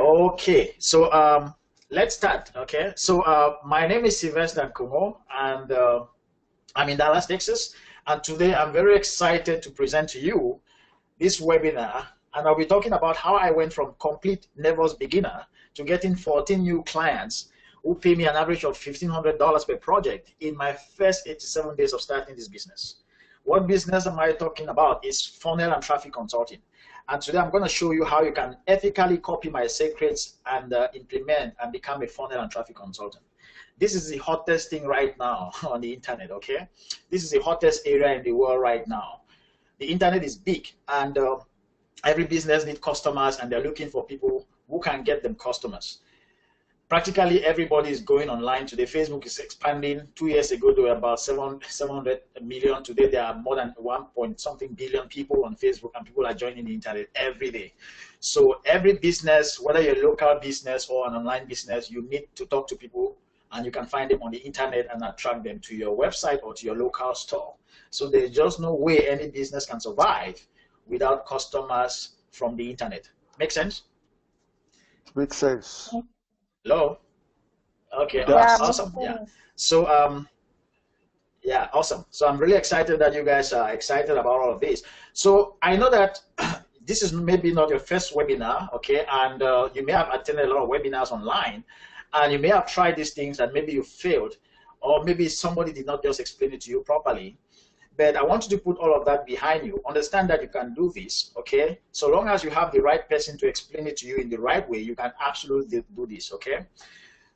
Okay, so let's start. Okay, so my name is Sylvester Kumo, and I'm in Dallas, Texas. And today I'm very excited to present to you this webinar, and I'll be talking about how I went from complete nervous beginner to getting 14 new clients who pay me an average of $1,500 per project in my first 87 days of starting this business. What business am I talking about? Is funnel and traffic consulting. And today I'm going to show you how you can ethically copy my secrets and implement and become a funnel and traffic consultant. This is the hottest thing right now on the internet, okay? This is the hottest area in the world right now. The internet is big, and every business needs customers, and they're looking for people who can get them customers. Practically everybody is going online today. Facebook is expanding. 2 years ago, there were about 700 million. Today, there are more than 1.something billion people on Facebook, and people are joining the internet every day. So every business, whether you're a local business or an online business, you need to talk to people, and you can find them on the internet and attract them to your website or to your local store. So there's just no way any business can survive without customers from the internet. Make sense? Makes sense. Hello? Okay, Yeah, awesome. Yeah. So yeah, awesome. So I'm really excited that you guys are excited about all of this. So I know that this is maybe not your first webinar, okay, and you may have attended a lot of webinars online, and you may have tried these things and maybe you failed, or maybe somebody did not just explain it to you properly. But I want you to put all of that behind you. Understand that you can do this, okay? So long as you have the right person to explain it to you in the right way, you can absolutely do this, okay?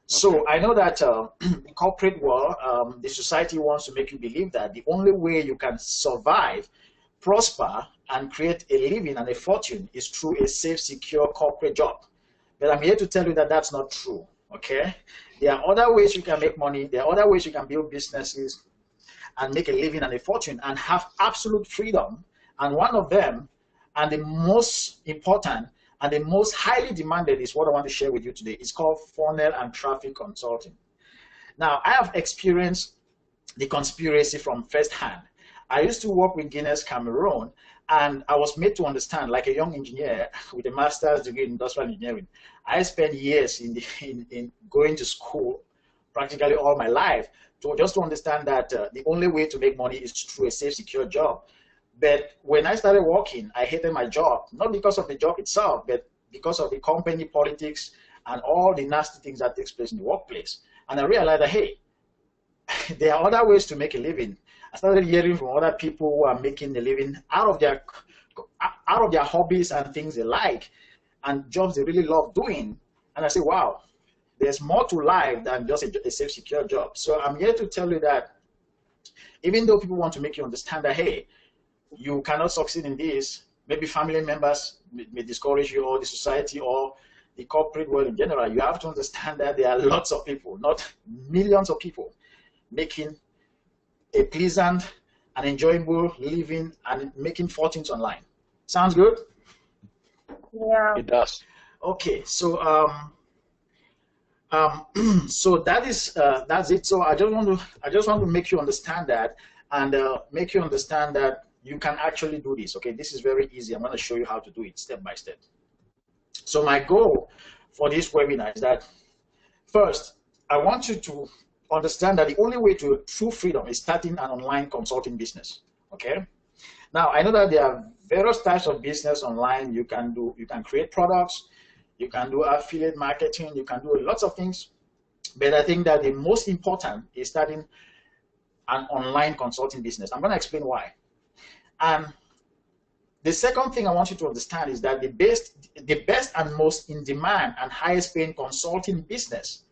So I know that in corporate world, the society wants to make you believe that the only way you can survive, prosper, and create a living and a fortune is through a safe, secure corporate job. But I'm here to tell you that that's not true, okay? There are other ways you can make money. There are other ways you can build businesses and make a living and a fortune and have absolute freedom. And one of them, and the most important and the most highly demanded, is what I want to share with you today. It's called funnel and traffic consulting. Now, I have experienced the conspiracy from firsthand. I used to work with Guinness Cameroon, and I was made to understand, like a young engineer with a master's degree in industrial engineering. I spent years in going to school practically all my life just to understand that the only way to make money is through a safe, secure job. But when I started working, I hated my job, not because of the job itself, but because of the company politics and all the nasty things that takes place in the workplace. And I realized that, hey, there are other ways to make a living. I started hearing from other people who are making a living out of their hobbies and things they like, and jobs they really love doing. And I say, wow, there's more to life than just a safe, secure job. So I'm here to tell you that even though people want to make you understand that, hey, you cannot succeed in this, maybe family members may discourage you, or the society, or the corporate world in general, you have to understand that there are lots of people, not millions of people, making a pleasant and enjoyable living and making fortunes online. Sounds good? Yeah. It does. Okay, so so that's it. So I just want to make you understand that, and make you understand that you can actually do this. Okay, this is very easy. I'm going to show you how to do it step by step. So my goal for this webinar is that, first, I want you to understand that the only way to true freedom is starting an online consulting business. Okay. Now I know that there are various types of business online you can do. You can create products. You can do affiliate marketing, you can do lots of things, but I think that the most important is starting an online consulting business. I'm going to explain why. And the second thing I want you to understand is that the best and most in demand and highest paying consulting business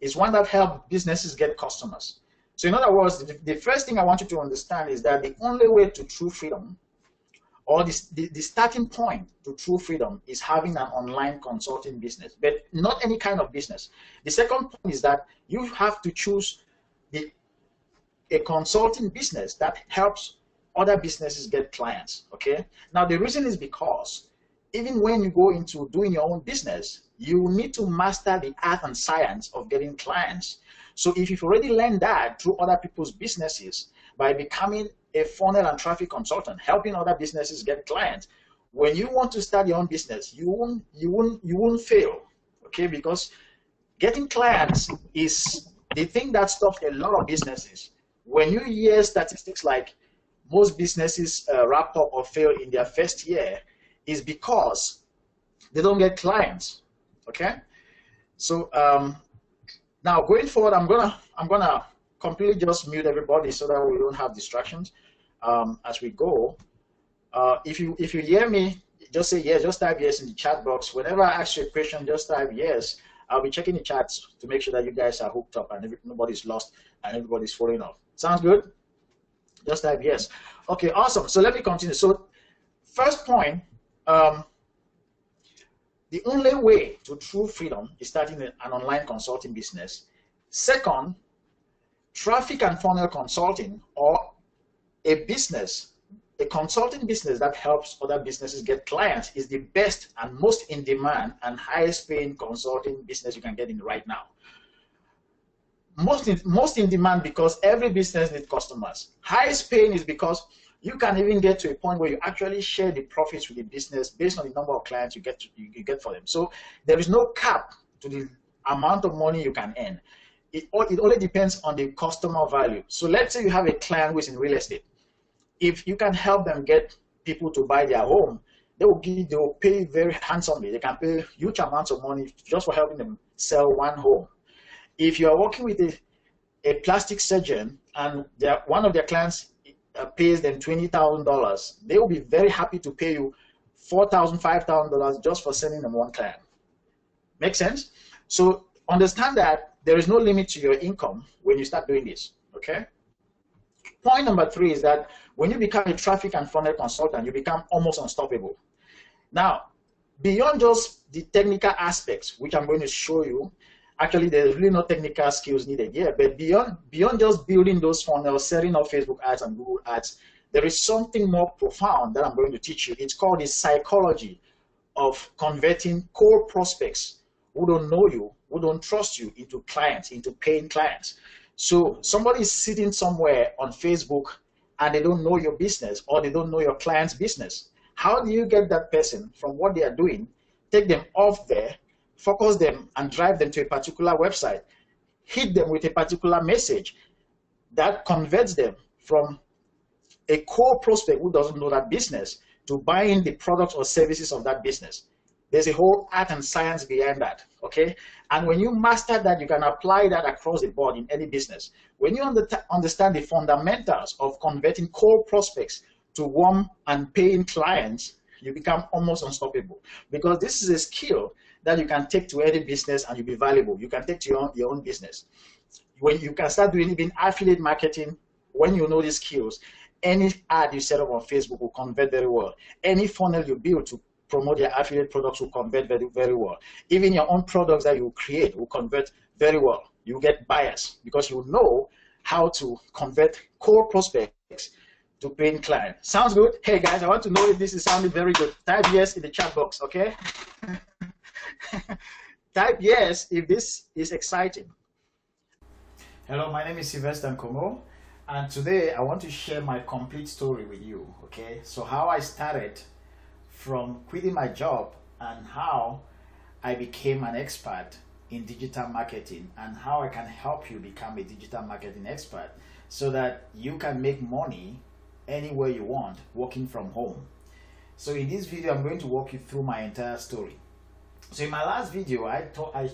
is one that helps businesses get customers. So in other words, the first thing I want you to understand is that the only way to true freedom, or the starting point to true freedom, is having an online consulting business, but not any kind of business. The second point is that you have to choose a consulting business that helps other businesses get clients, okay? Now, the reason is because even when you go into doing your own business, you need to master the art and science of getting clients. So if you've already learned that through other people's businesses, by becoming a funnel and traffic consultant, helping other businesses get clients, when you want to start your own business, you won't fail. okay? Because getting clients is the thing that stops a lot of businesses. When you hear statistics like most businesses wrap up or fail in their first year, is because they don't get clients, okay? So now going forward, I'm gonna completely just mute everybody so that we don't have distractions as we go. If you hear me, just say yes. Just type yes in the chat box. Whenever I ask you a question, just type yes. I'll be checking the chats to make sure that you guys are hooked up and nobody's lost and everybody's falling off. Sounds good? Just type yes. Okay, awesome. So let me continue. So first point, the only way to true freedom is starting an online consulting business. Second, traffic and funnel consulting, or a business, a consulting business that helps other businesses get clients, is the best and most in demand and highest paying consulting business you can get in right now. Most in demand because every business needs customers. Highest paying is because you can even get to a point where you actually share the profits with the business based on the number of clients you get for them. So there is no cap to the amount of money you can earn. It only depends on the customer value. So let's say you have a client who is in real estate. If you can help them get people to buy their home, they will pay very handsomely. They can pay huge amounts of money just for helping them sell one home. If you are working with a plastic surgeon and one of their clients pays them $20,000, they will be very happy to pay you $4,000, $5,000 just for sending them one client. Make sense? So understand that there is no limit to your income when you start doing this, okay? Point number 3 is that when you become a traffic and funnel consultant, you become almost unstoppable. Now, beyond just the technical aspects, which I'm going to show you, actually there's really no technical skills needed here, but beyond just building those funnels, setting up Facebook ads and Google ads, there is something more profound that I'm going to teach you. It's called the psychology of converting core prospects who don't know you, who don't trust you, into clients, into paying clients. So somebody is sitting somewhere on Facebook and they don't know your business or they don't know your client's business. How do you get that person from what they are doing, take them off there, focus them and drive them to a particular website, hit them with a particular message that converts them from a core prospect who doesn't know that business to buying the products or services of that business? There's a whole art and science behind that, okay? And when you master that, you can apply that across the board in any business. When you understand the fundamentals of converting core prospects to warm and paying clients, you become almost unstoppable, because this is a skill that you can take to any business and you'll be valuable. You can take to your own business. When you can start doing even affiliate marketing, when you know these skills, any ad you set up on Facebook will convert very well. Any funnel you build to promote your affiliate products will convert very, very well. Even your own products that you create will convert very well. You get buyers because you know how to convert core prospects to paying clients. Sounds good? Hey guys, I want to know if this is sounding very good. Type yes in the chat box, okay? Type yes if this is exciting. Hello, my name is Sylvester Nkomo, and today I want to share my complete story with you, okay? So how I started from quitting my job and how I became an expert in digital marketing and how I can help you become a digital marketing expert so that you can make money anywhere you want working from home. So in this video, I'm going to walk you through my entire story. So in my last video, I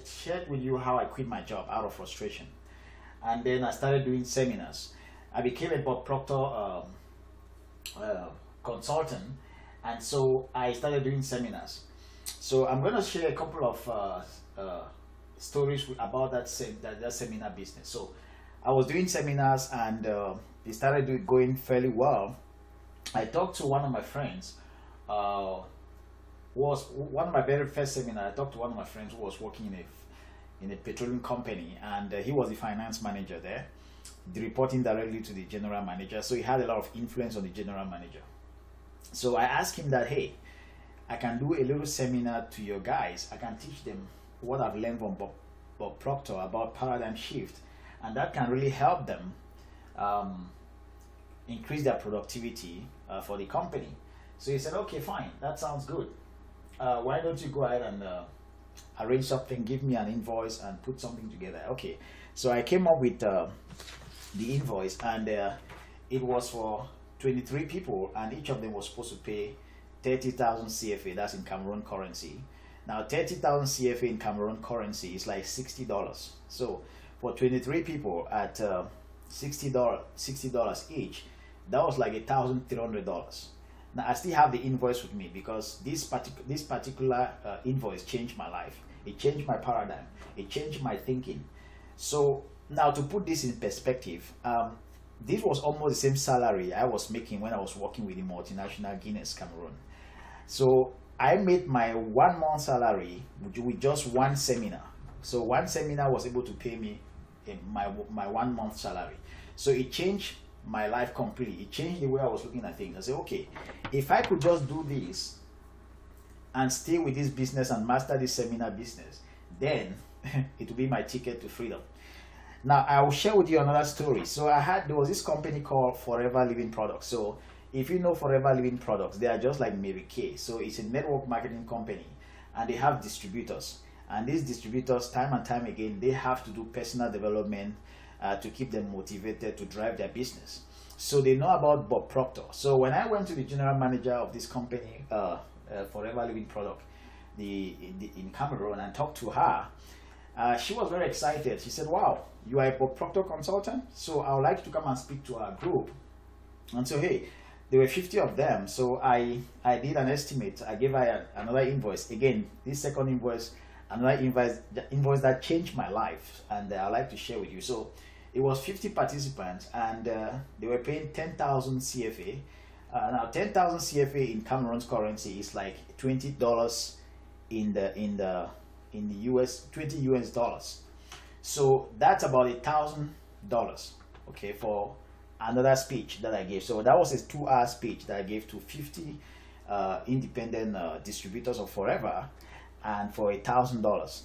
shared with you how I quit my job out of frustration, and then I started doing seminars. I became a Bob Proctor consultant, and so I started doing seminars. So I'm going to share a couple of stories about that seminar business. So I was doing seminars and it started going fairly well. I talked to one of my friends, was one of my very first seminar. I talked to one of my friends who was working in a petroleum company, and he was the finance manager there, reporting directly to the general manager. So he had a lot of influence on the general manager. So I asked him that, hey, I can do a little seminar to your guys. I can teach them what I've learned from Bob Proctor about paradigm shift, and that can really help them increase their productivity for the company. So he said, okay, fine, that sounds good. Why don't you go ahead and arrange something, give me an invoice, and put something together. Okay, so I came up with the invoice, and it was for 23 people, and each of them was supposed to pay 30,000 CFA. That's in Cameroon currency. Now 30,000 CFA in Cameroon currency is like $60. So for 23 people at $60 each, that was like $1,300. Now I still have the invoice with me because this particular invoice changed my life. It changed my paradigm. It changed my thinking. So now to put this in perspective, this was almost the same salary I was making when I was working with the multinational Guinness Cameroon. So I made my 1 month salary with just one seminar. So one seminar was able to pay me my 1 month salary. So it changed my life completely. It changed the way I was looking at things. I said, okay, if I could just do this and stay with this business and master this seminar business, then it will be my ticket to freedom. Now I will share with you another story. So there was this company called Forever Living Products. So if you know Forever Living Products, they are just like Mary Kay. So it's a network marketing company, and they have distributors. And these distributors, time and time again, they have to do personal development to keep them motivated to drive their business. So they know about Bob Proctor. So when I went to the general manager of this company, Forever Living Product, in Cameroon, and talked to her, she was very excited. She said, "Wow, you are a Bob Proctor consultant, so I would like you to come and speak to our group." And so, hey, there were 50 of them. So I did an estimate. I gave her another invoice. Again, this second invoice, another invoice that changed my life, and I'd like to share with you. So it was 50 participants, and they were paying 10,000 CFA. Now 10,000 CFA in Cameroon's currency is like $20 in the US, 20 US dollars. So that's about $1,000, okay, for another speech that I gave. So that was a 2-hour speech that I gave to 50 independent distributors of Forever, and for $1,000.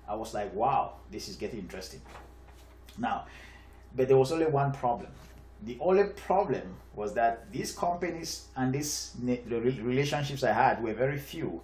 I was like, wow, this is getting interesting. Now, but there was only one problem. The only problem was that these companies and the relationships I had were very few,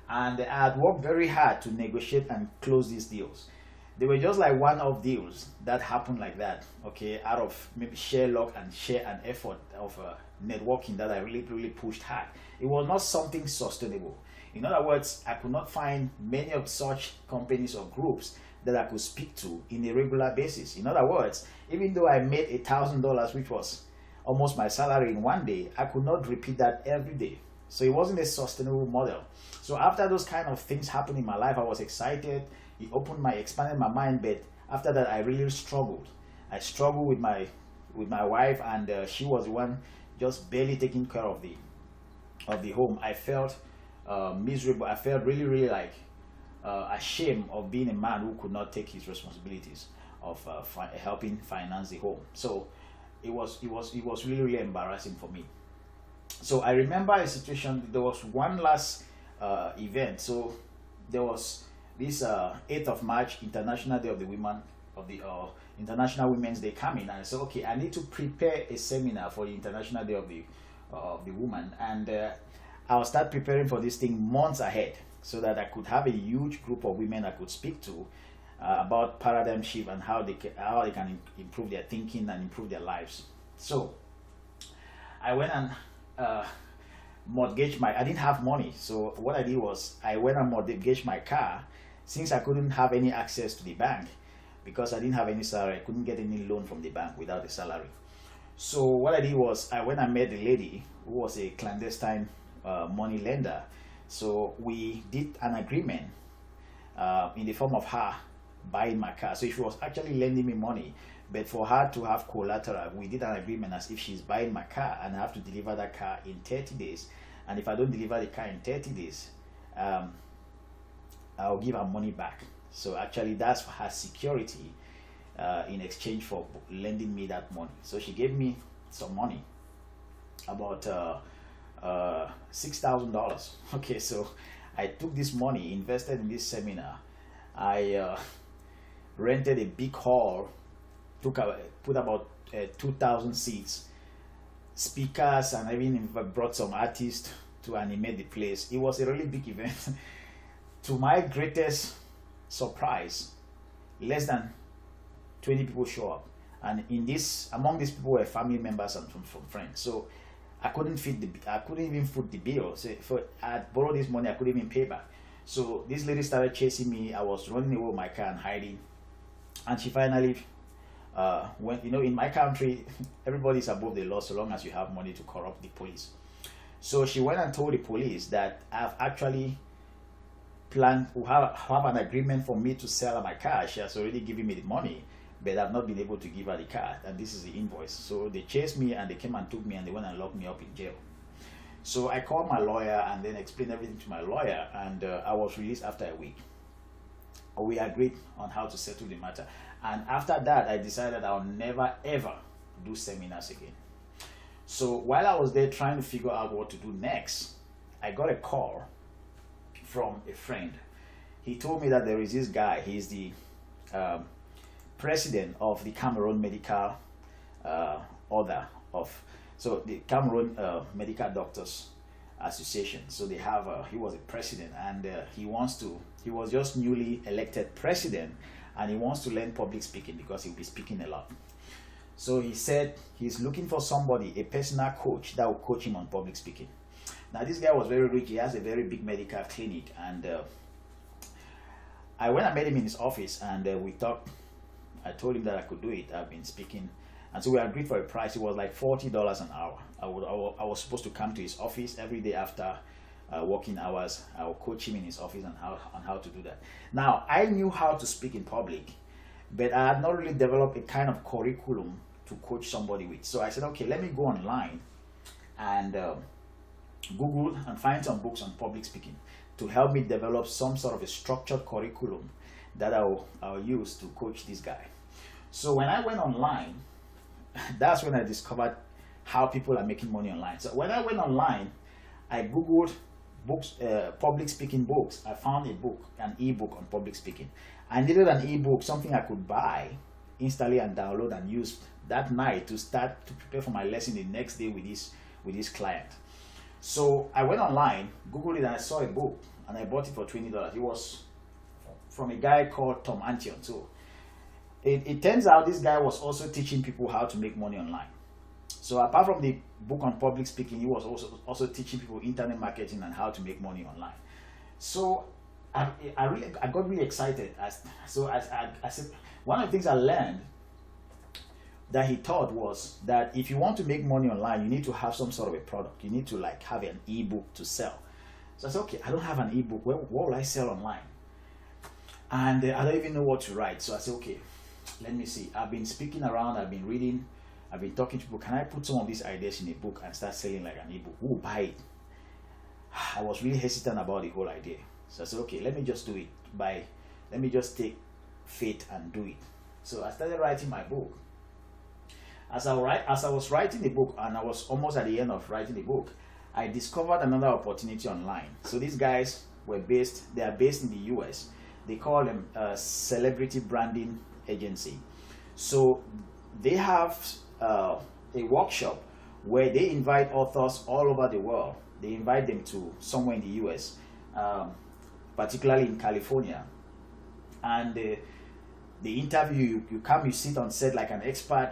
and I had worked very hard to negotiate and close these deals. They were just like one-off deals that happened like that, okay, out of maybe sheer luck and sheer effort of networking that I really pushed hard. It was not something sustainable. In other words, I could not find many of such companies or groups that I could speak to in a regular basis. In other words, even though I made $1,000, which was almost my salary in one day, I could not repeat that every day. So it wasn't a sustainable model. So after those kind of things happened in my life, I was excited. It expanded my mind, but after that, I really struggled. I struggled with my wife, and she was the one just barely taking care of the home. I felt miserable. I felt really like ashamed of being a man who could not take his responsibilities of helping finance the home. So it was really embarrassing for me. So I remember a situation. There was one last event. So there was this 8th of March, International Day of the Women, of the International Women's Day coming, and I said, okay, I need to prepare a seminar for the International Day of the Woman, and I'll start preparing for this thing months ahead, so that I could have a huge group of women I could speak to about paradigm shift and how they can improve their thinking and improve their lives. So I went and mortgaged I didn't have money, so what I did was I went and mortgaged my car, since I couldn't have any access to the bank because I didn't have any salary. I couldn't get any loan from the bank without a salary. So what I did was I went and met a lady who was a clandestine money lender. So we did an agreement in the form of her buying my car. So she was actually lending me money, but for her to have collateral, we did an agreement as if she's buying my car, and I have to deliver that car in 30 days. And if I don't deliver the car in 30 days, I'll give her money back. So actually that's her security in exchange for lending me that money. So she gave me some money, about $6,000. Okay, so I took this money, invested in this seminar. I rented a big hall, put about 2,000 seats, speakers, and I even brought some artists to animate the place. It was a really big event. to my greatest surprise, less than 20 people show up, and among these people were family members and from friends. So I couldn't even foot the bill. So I borrowed this money, I couldn't even pay back. So this lady started chasing me. I was running away with my car and hiding, and she finally went. In my country, everybody's above the law so long as you have money to corrupt the police. So she went and told the police that I've actually planned to have an agreement for me to sell her my car. She has already given me the money, but I've not been able to give her the car, and this is the invoice. So they chased me and they came and took me and they went and locked me up in jail. So I called my lawyer and then explained everything to my lawyer, and I was released after a week. We agreed on how to settle the matter, and after that I decided I'll never ever do seminars again. So while I was there trying to figure out what to do next, I got a call from a friend. He told me that there is this guy. He's the president of the Cameroon Medical Order of, so the Cameroon Medical Doctors Association. So they have he was a president, and he was just newly elected president, and he wants to learn public speaking because he'll be speaking a lot. So he said he's looking for somebody, a personal coach that will coach him on public speaking. Now this guy was very rich. He has a very big medical clinic, and I went and met him in his office, and we talked. I told him that I could do it. I've been speaking, and so we agreed for a price. It was like $40 an hour. I was supposed to come to his office every day after working hours. I would coach him in his office on how to do that. Now I knew how to speak in public, but I had not really developed a kind of curriculum to coach somebody with. So I said, okay, let me go online and Google and find some books on public speaking to help me develop some sort of a structured curriculum that I'll use to coach this guy. So when I went online, that's when I discovered how people are making money online. So when I went online, I Googled books, public speaking books. I found a book, an ebook on public speaking. I needed an ebook, something I could buy instantly and download and use that night to start to prepare for my lesson the next day with this client. So I went online, Googled it, and I saw a book, and I bought it for $20. It was from a guy called Tom Antion. So it turns out this guy was also teaching people how to make money online. So apart from the book on public speaking, he was also teaching people internet marketing and how to make money online. So I got really excited. I said, one of the things I learned that he taught was that if you want to make money online, you need to have some sort of a product. You need to like have an ebook to sell. So I said, okay, I don't have an ebook. What will I sell online? And I don't even know what to write. So I said, okay, let me see. I've been speaking around, I've been reading, I've been talking to people. Can I put some of these ideas in a book and start selling like an ebook? Who will buy it? I was really hesitant about the whole idea. So I said, okay, let me just do it. Let me just take faith and do it. So I started writing my book. As I was writing the book, and I was almost at the end of writing the book, I discovered another opportunity online. So these guys they are based in the US. They call them a celebrity branding agency. So they have a workshop where they invite authors all over the world. They invite them to somewhere in the US, particularly in California. And the interview, you come, you sit on set like an expert.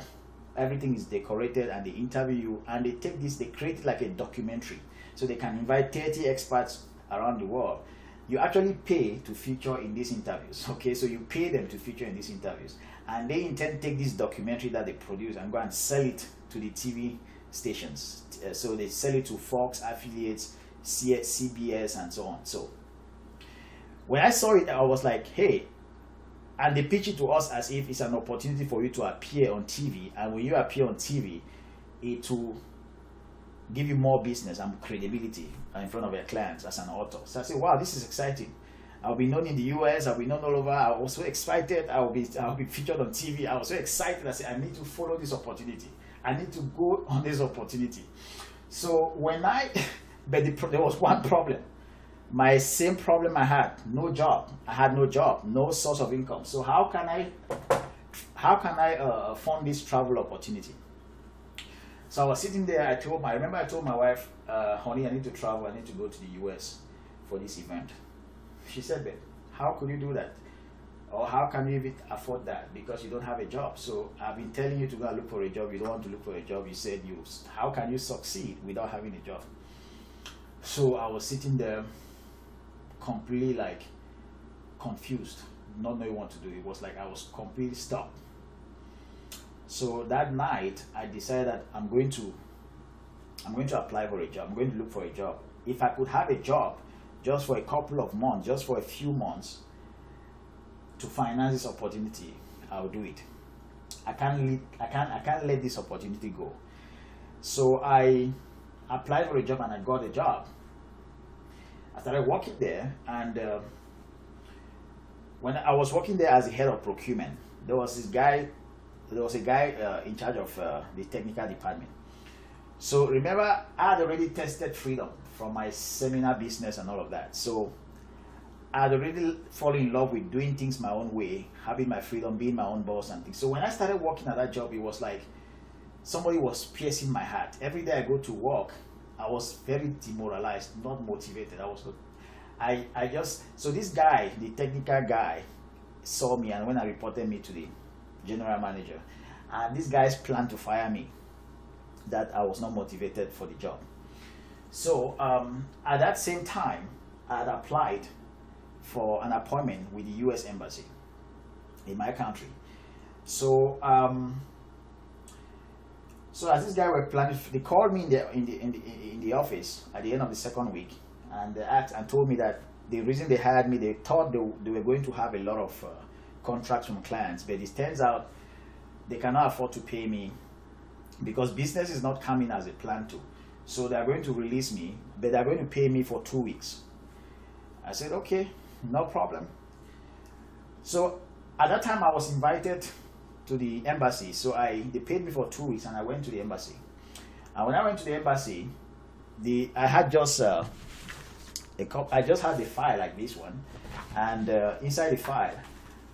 Everything is decorated, and they interview you, and they create it like a documentary. So they can invite 30 experts around the world. You actually pay to feature in these interviews. Okay, so you pay them to feature in these interviews, and they intend to take this documentary that they produce and go and sell it to the TV stations. So they sell it to Fox affiliates, CBS, and so on. So when I saw it, I was like, hey. And they pitch it to us as if it's an opportunity for you to appear on TV. And when you appear on TV, it will give you more business and credibility in front of your clients as an author. So I said, wow, this is exciting. I'll be known in the US. I'll be known all over. I was so excited. I'll be featured on TV. I was so excited. I said, I need to follow this opportunity. I need to go on this opportunity. So but there was one problem. My same problem I had, no job. I had no job, no source of income. So how can I fund this travel opportunity? So I was sitting there. I remember I told my wife, honey, I need to travel. I need to go to the US for this event. she said, "Babe, how could you do that? Or how can you even afford that? Because you don't have a job. So I've been telling you to go and look for a job. You don't want to look for a job. You said how can you succeed without having a job?" So I was sitting there completely like confused, not knowing what to do. It was like I was completely stuck. So that night I decided that I'm going to apply for a job. I'm going to look for a job. If I could have a job just for a couple of months, just for a few months, to finance this opportunity, I'll do it. I can't let this opportunity go. So I applied for a job and I got a job. I started working there, and when I was working there as the head of procurement, there was a guy in charge of the technical department. So remember, I had already tested freedom from my seminar business and all of that. So I had already fallen in love with doing things my own way, having my freedom, being my own boss and things. So when I started working at that job, it was like somebody was piercing my heart. Every day I go to work, I was very demoralized, not motivated. So this guy, the technical guy, saw me, and when I reported me to the general manager, and these guys planned to fire me, that I was not motivated for the job. So at that same time, I had applied for an appointment with the U.S. Embassy in my country. So so as this guy were planning, they called me in the office at the end of the second week, and they asked and told me that the reason they hired me, they thought they were going to have a lot of contracts from clients, but it turns out they cannot afford to pay me because business is not coming as they planned to. So they're going to release me, but they're going to pay me for 2 weeks. I said, okay, no problem. So at that time I was invited to the embassy. So they paid me for 2 weeks, and I went to the embassy. And when I went to the embassy, I had just I just had the file like this one, and inside the file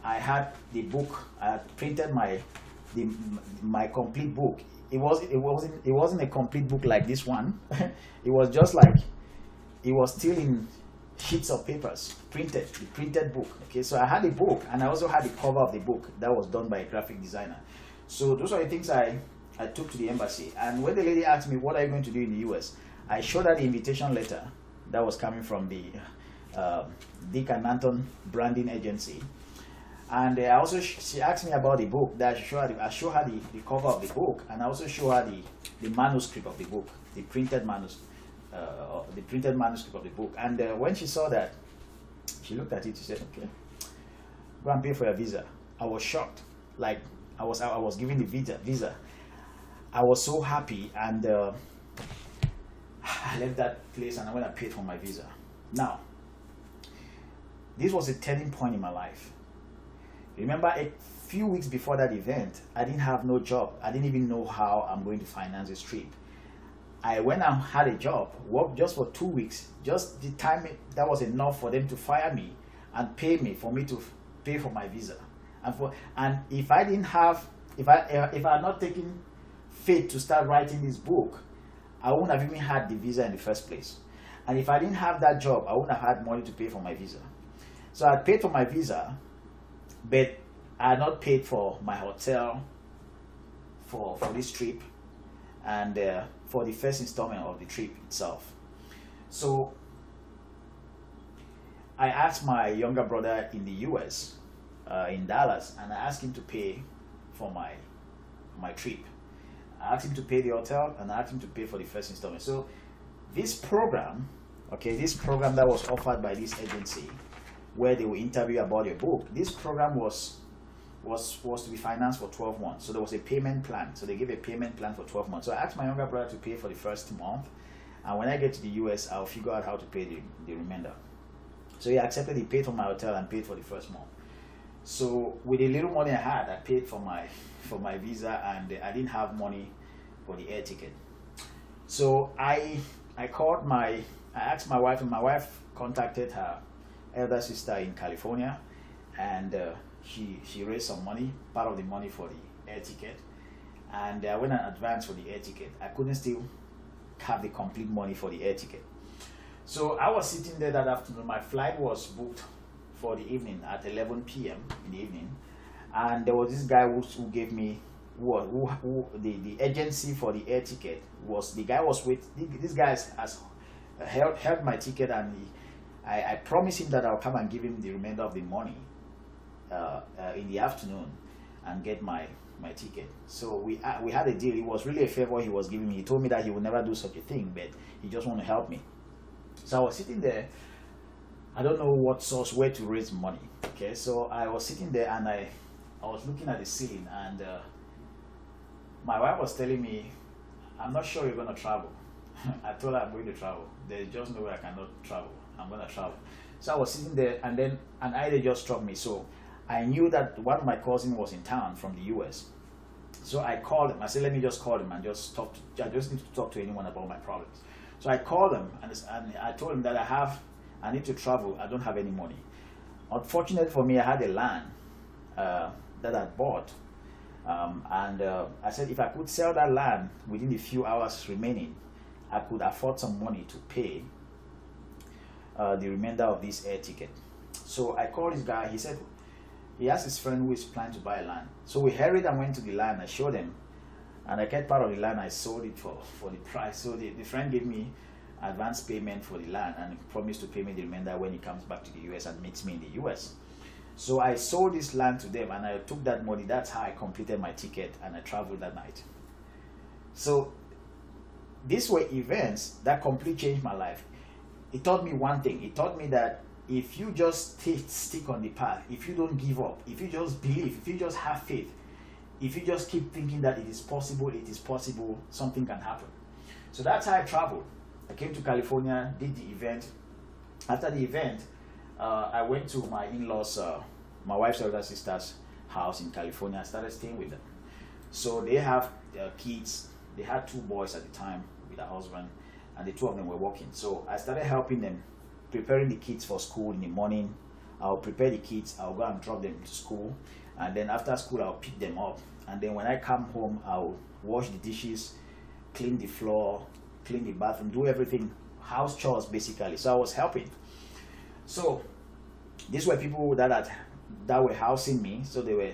I had the book. I had printed my complete book. It wasn't a complete book like this one. It was just like, it was still in sheets of papers, the printed book. Okay, so I had the book, and I also had the cover of the book that was done by a graphic designer. So those are the things I took to the embassy. And when the lady asked me, what are you going to do in the US, I showed her the invitation letter that was coming from the Dick and Anton branding agency. And she asked me about the book. That I show her the cover of the book, and I also show her the manuscript of the book, the printed manuscript of the book. And when she saw that, she looked at it. She said, "Okay, go and pay for your visa." I was shocked. Like I was given the visa. I was so happy, and I left that place and I went and paid for my visa. Now, this was a turning point in my life. Remember, a few weeks before that event, I didn't have no job. I didn't even know how I'm going to finance this trip. I went and had a job, worked just for 2 weeks, just the time that was enough for them to fire me and pay me for me to pay for my visa. And if I had not taken faith to start writing this book, I wouldn't have even had the visa in the first place. And if I didn't have that job, I wouldn't have had money to pay for my visa. So I paid for my visa, but I had not paid for my hotel for this trip, and for the first installment of the trip itself. So I asked my younger brother in the US, in Dallas, and I asked him to pay for my trip. I asked him to pay the hotel, and I asked him to pay for the first installment. So this program that was offered by this agency, where they will interview about your book, this program was to be financed for 12 months. So there was a payment plan. So they gave a payment plan for 12 months. So I asked my younger brother to pay for the first month, and when I get to the US, I'll figure out how to pay the remainder. So he accepted. He paid for my hotel and paid for the first month. So with the little money I had, I paid for my visa, and I didn't have money for the air ticket. So I asked my wife, and my wife contacted her elder sister in California, and she raised some money, part of the money for the air ticket, and I went in advance for the air ticket. I couldn't still have the complete money for the air ticket. So I was sitting there that afternoon. My flight was booked for the evening at 11 p.m. in the evening, and there was this guy who gave me the agency for the air ticket was the guy was with this guy has held my ticket, and I promised him that I'll come and give him the remainder of the money in the afternoon and get my ticket. So we had a deal. It was really a favor he was giving me. He told me that he would never do such a thing, but he just want to help me. So I was sitting there. I don't know where to raise money. Okay, so I was sitting there and I was looking at the ceiling, and my wife was telling me, "I'm not sure you're going to travel." I told her I'm going to travel. There's just no way I cannot travel. I'm going to travel. So I was sitting there, and then an idea just struck me. So I knew that one of my cousins was in town from the US. So I called him. I said, let me just call him and just talk to, I just need to talk to anyone about my problems. So I called him, and I told him that I need to travel. I don't have any money. Unfortunately for me, I had a land that I bought. I said if I could sell that land within the few hours remaining, I could afford some money to pay the remainder of this air ticket. So I called this guy. He said he asked his friend who is planning to buy land. So we hurried and went to the land. I showed him, and I kept part of the land. I sold it for the price. So the friend gave me advance payment for the land and promised to pay me the remainder when he comes back to the US and meets me in the US. So I sold this land to them and I took that money. That's how I completed my ticket and I traveled that night. So these were events that completely changed my life. It taught me one thing. It taught me that if you just stick on the path, if you don't give up, if you just believe, if you just have faith, if you just keep thinking that it is possible, something can happen. So that's how I traveled. I came to California, did the event. After the event, I went to my in-laws, my wife's elder sister's house in California. I started staying with them. So they have kids. They had 2 boys at the time with a husband, and the 2 of them were working. So I started helping them, preparing the kids for school in the morning. I'll prepare the kids. I'll go and drop them to school, and then after school I'll pick them up. And then when I come home, I'll wash the dishes, clean the floor, clean the bathroom, do everything, house chores basically. So I was helping. So these were people that were housing me. So they were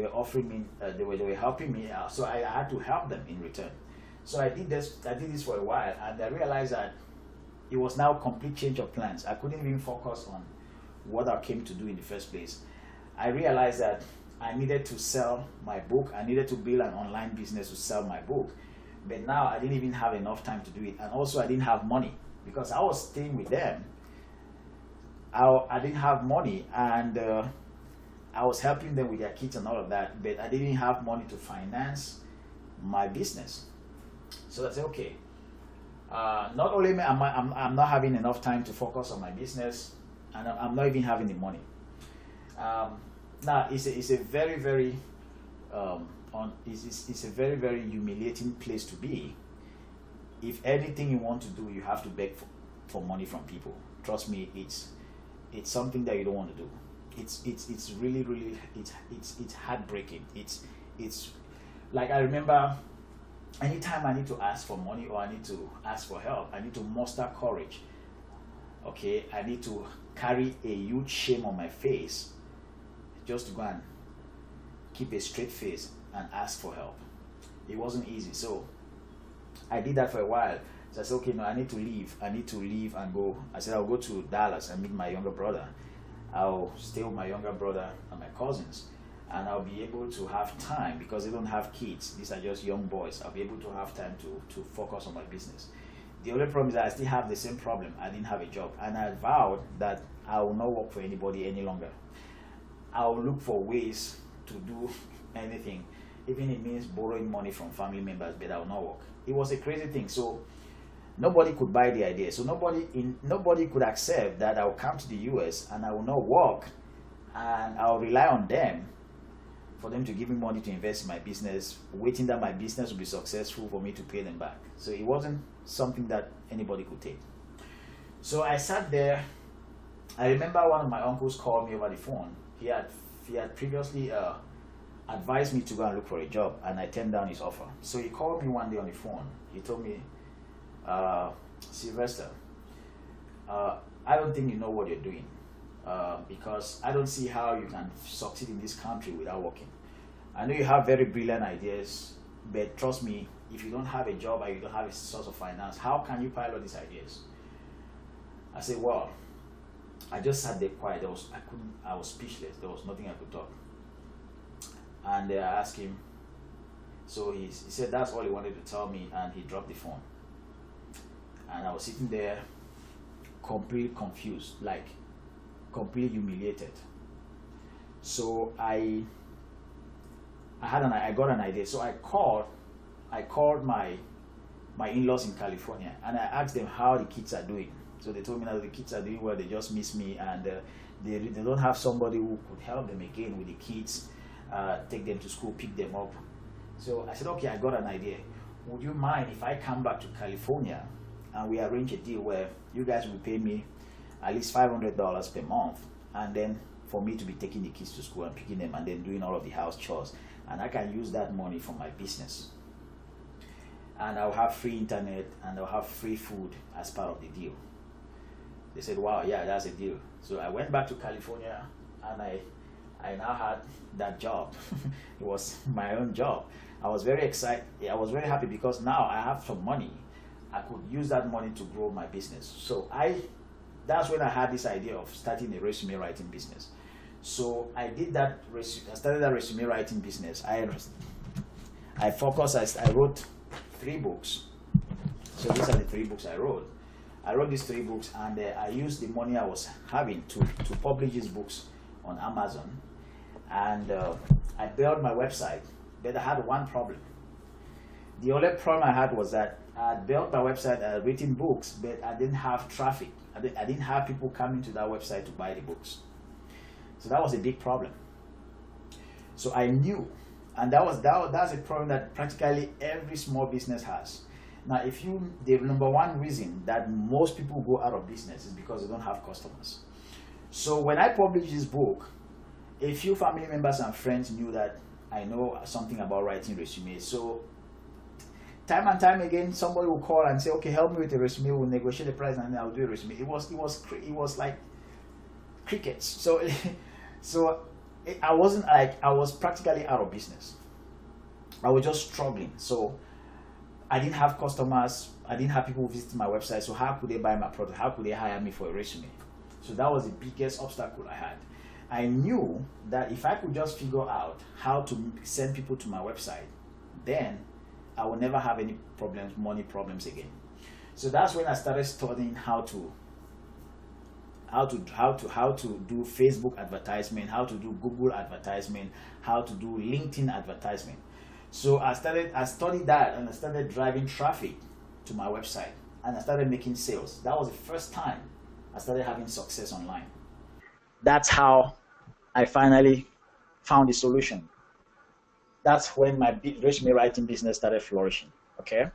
offering me, they were helping me out. So I had to help them in return. So I did this for a while, and I realized that it was now a complete change of plans. I couldn't even focus on what I came to do in the first place. I realized that I needed to sell my book. I needed to build an online business to sell my book. But now I didn't even have enough time to do it. And also I didn't have money because I was staying with them. I didn't have money, and I was helping them with their kids and all of that, but I didn't have money to finance my business. So I said, okay, not only I'm not having enough time to focus on my business, and I'm not even having the money. Now it's a very very it's a very very humiliating place to be. If anything you want to do, you have to beg for money from people. Trust me, it's something that you don't want to do. It's really it's heartbreaking. It's like, I remember anytime I need to ask for money or I need to ask for help, I need to muster courage. Okay, I need to carry a huge shame on my face just to go and keep a straight face and ask for help. It wasn't easy. So I did that for a while. So I said, okay, no, I need to leave and go. I said, I'll go to Dallas and meet my younger brother. I'll stay with my younger brother and my cousins, and I'll be able to have time because they don't have kids. These are just young boys. I'll be able to have time to focus on my business. The only problem is that I still have the same problem. I didn't have a job, and I vowed that I will not work for anybody any longer. I'll look for ways to do anything, even if it means borrowing money from family members, but I will not work. It was a crazy thing. So nobody could buy the idea. So nobody could accept that I will come to the US and I will not work, and I'll rely on them for them to give me money to invest in my business, waiting that my business will be successful for me to pay them back. So it wasn't something that anybody could take. So I sat there. I remember one of my uncles called me over the phone. He had previously advised me to go and look for a job, and I turned down his offer. So he called me one day on the phone. He told me, Sylvester, I don't think you know what you're doing, because I don't see how you can succeed in this country without working. I know you have very brilliant ideas, but trust me, if you don't have a job and you don't have a source of finance, how can you pilot these ideas? I said, well, I just sat there quiet. I was speechless. There was nothing I could talk. And I asked him, so he said that's all he wanted to tell me, and he dropped the phone. And I was sitting there completely confused, like completely humiliated. So I got an idea. So I called my in-laws in California, and I asked them how the kids are doing. So they told me that the kids are doing well. They just miss me, and they don't have somebody who could help them again with the kids, take them to school, pick them up. So I said, okay, I got an idea. Would you mind if I come back to California and we arrange a deal where you guys will pay me at least $500 per month, and then for me to be taking the kids to school and picking them and then doing all of the house chores, and I can use that money for my business, and I'll have free internet and I'll have free food as part of the deal. They said, wow, yeah, that's a deal. So I went back to California, and I now had that job. It was my own job. I was very excited. I was very happy because now I have some money. I could use that money to grow my business. So that's when I had this idea of starting a resume writing business. So I did that. I started that resume writing business. I wrote 3 books. So these are the 3 books I wrote. I wrote these 3 books, and I used the money I was having to publish these books on Amazon. And I built my website, but I had one problem. The only problem I had was that I had built my website, I had written books, but I didn't have traffic. I didn't have people coming to that website to buy the books. So that was a big problem. So I knew, and that's a problem that practically every small business has. Now, the number one reason that most people go out of business is because they don't have customers. So when I published this book, a few family members and friends knew that I know something about writing resumes. So time and time again, somebody will call and say, okay, help me with a resume, we'll negotiate the price, and then I'll do a resume. It was like crickets. So I was practically out of business. I was just struggling. So I didn't have customers. I didn't have people visiting my website. So how could they buy my product? How could they hire me for a resume? So that was the biggest obstacle I had. I knew that if I could just figure out how to send people to my website, then I will never have any problems, money problems again. So that's when I started studying how to do Facebook advertisement, how to do Google advertisement, how to do LinkedIn advertisement. So I studied that, and I started driving traffic to my website, and I started making sales. That was the first time I started having success online. That's how I finally found the solution. That's when my resume writing business started flourishing. Okay,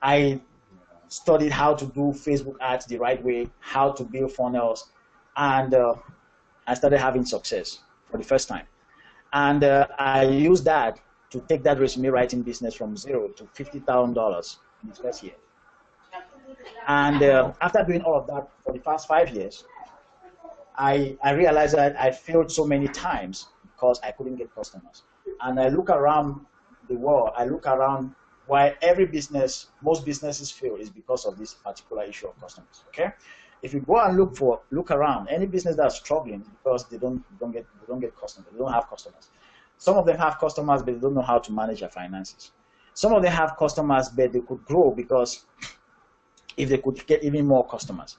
I studied how to do Facebook ads the right way, how to build funnels, and I started having success for the first time. And I used that to take that resume writing business from $0 to $50,000 in its first year. And after doing all of that for the past 5 years, I realized that I failed so many times because I couldn't get customers. And I look around the world, I look around why most businesses fail is because of this particular issue of customers. Okay, if you go and look around, any business that's struggling because they don't get customers, they don't have customers. Some of them have customers, but they don't know how to manage their finances. Some of them have customers, but they could grow because if they could get even more customers.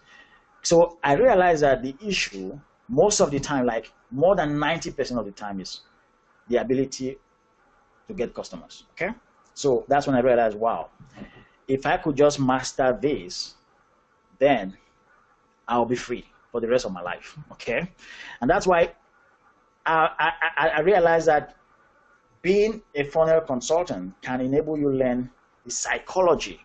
So I realized that the issue, most of the time, like more than 90% of the time, is the ability to get customers. Okay, so that's when I realized, wow, if I could just master this, then I'll be free for the rest of my life. Okay, and that's why I realized that being a funnel consultant can enable you to learn the psychology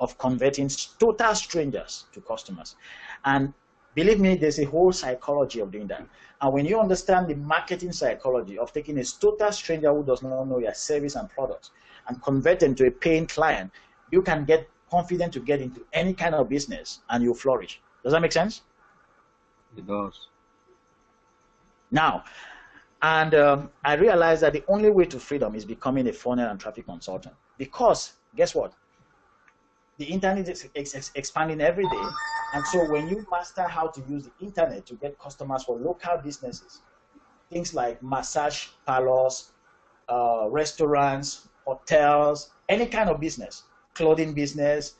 of converting total strangers to customers. And believe me, there's a whole psychology of doing that. And when you understand the marketing psychology of taking a total stranger who does not know your service and products and convert them to a paying client, you can get confident to get into any kind of business and you'll flourish. Does that make sense? It does. Now, and I realized that the only way to freedom is becoming a funnel and traffic consultant, because guess what? The internet is expanding every day. And so when you master how to use the internet to get customers for local businesses, things like massage parlors, restaurants, hotels, any kind of business, clothing business,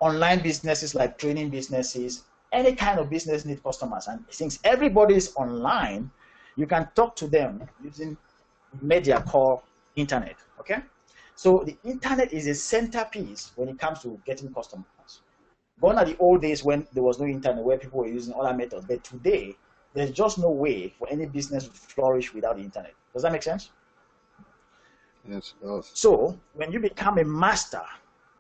online businesses like training businesses, any kind of business need customers. And since everybody is online, you can talk to them using media called internet, okay? So the internet is a centerpiece when it comes to getting customers. Gone are the old days when there was no internet, where people were using other methods. But today, there's just no way for any business to flourish without the internet. Does that make sense? Yes, it does. So when you become a master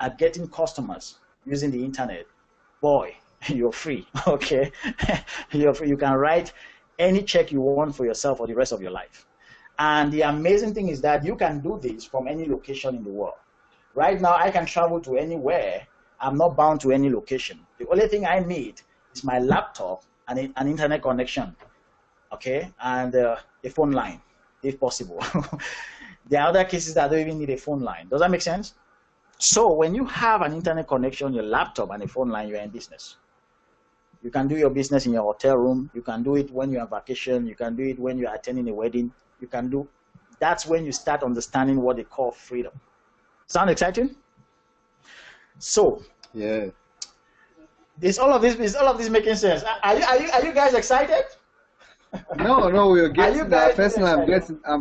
at getting customers using the internet, boy, you're free, okay? You're free. You can write any check you want for yourself for the rest of your life. And the amazing thing is that you can do this from any location in the world. Right now, I can travel to anywhere. I'm not bound to any location. The only thing I need is my laptop and an internet connection, okay, and a phone line, if possible. There are other cases that don't even need a phone line. Does that make sense? So when you have an internet connection, your laptop and a phone line, you're in business. You can do your business in your hotel room. You can do it when you're on vacation. You can do it when you're attending a wedding. You can do, that's when you start understanding what they call freedom. Sound exciting? So, yeah, is all of this making sense? Are you guys excited? No, we're getting that. Personally,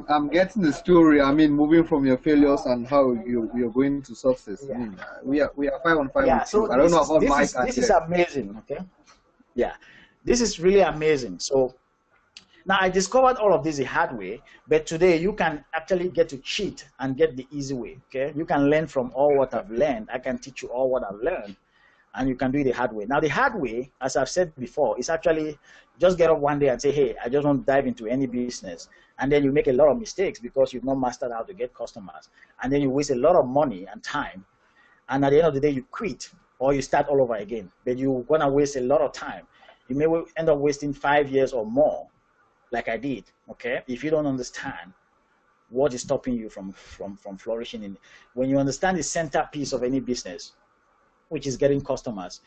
I'm getting the story. I mean, moving from your failures and how you're going to success. Yeah. I mean, we are 5 on 5. Yeah, so I don't know about Mike. This is amazing. Okay, yeah, this is really amazing. So now I discovered all of this the hard way, but today you can actually get to cheat and get the easy way. Okay, you can learn from all what I've learned. I can teach you all what I've learned, and you can do it the hard way. Now the hard way, as I've said before, is actually just get up one day and say, hey, I just want to dive into any business, and then you make a lot of mistakes because you've not mastered how to get customers, and then you waste a lot of money and time, and at the end of the day you quit or you start all over again. But you're gonna waste a lot of time. You may end up wasting 5 years or more, like I did, okay, if you don't understand what is stopping you from flourishing. When you understand the centerpiece of any business, which is getting customers,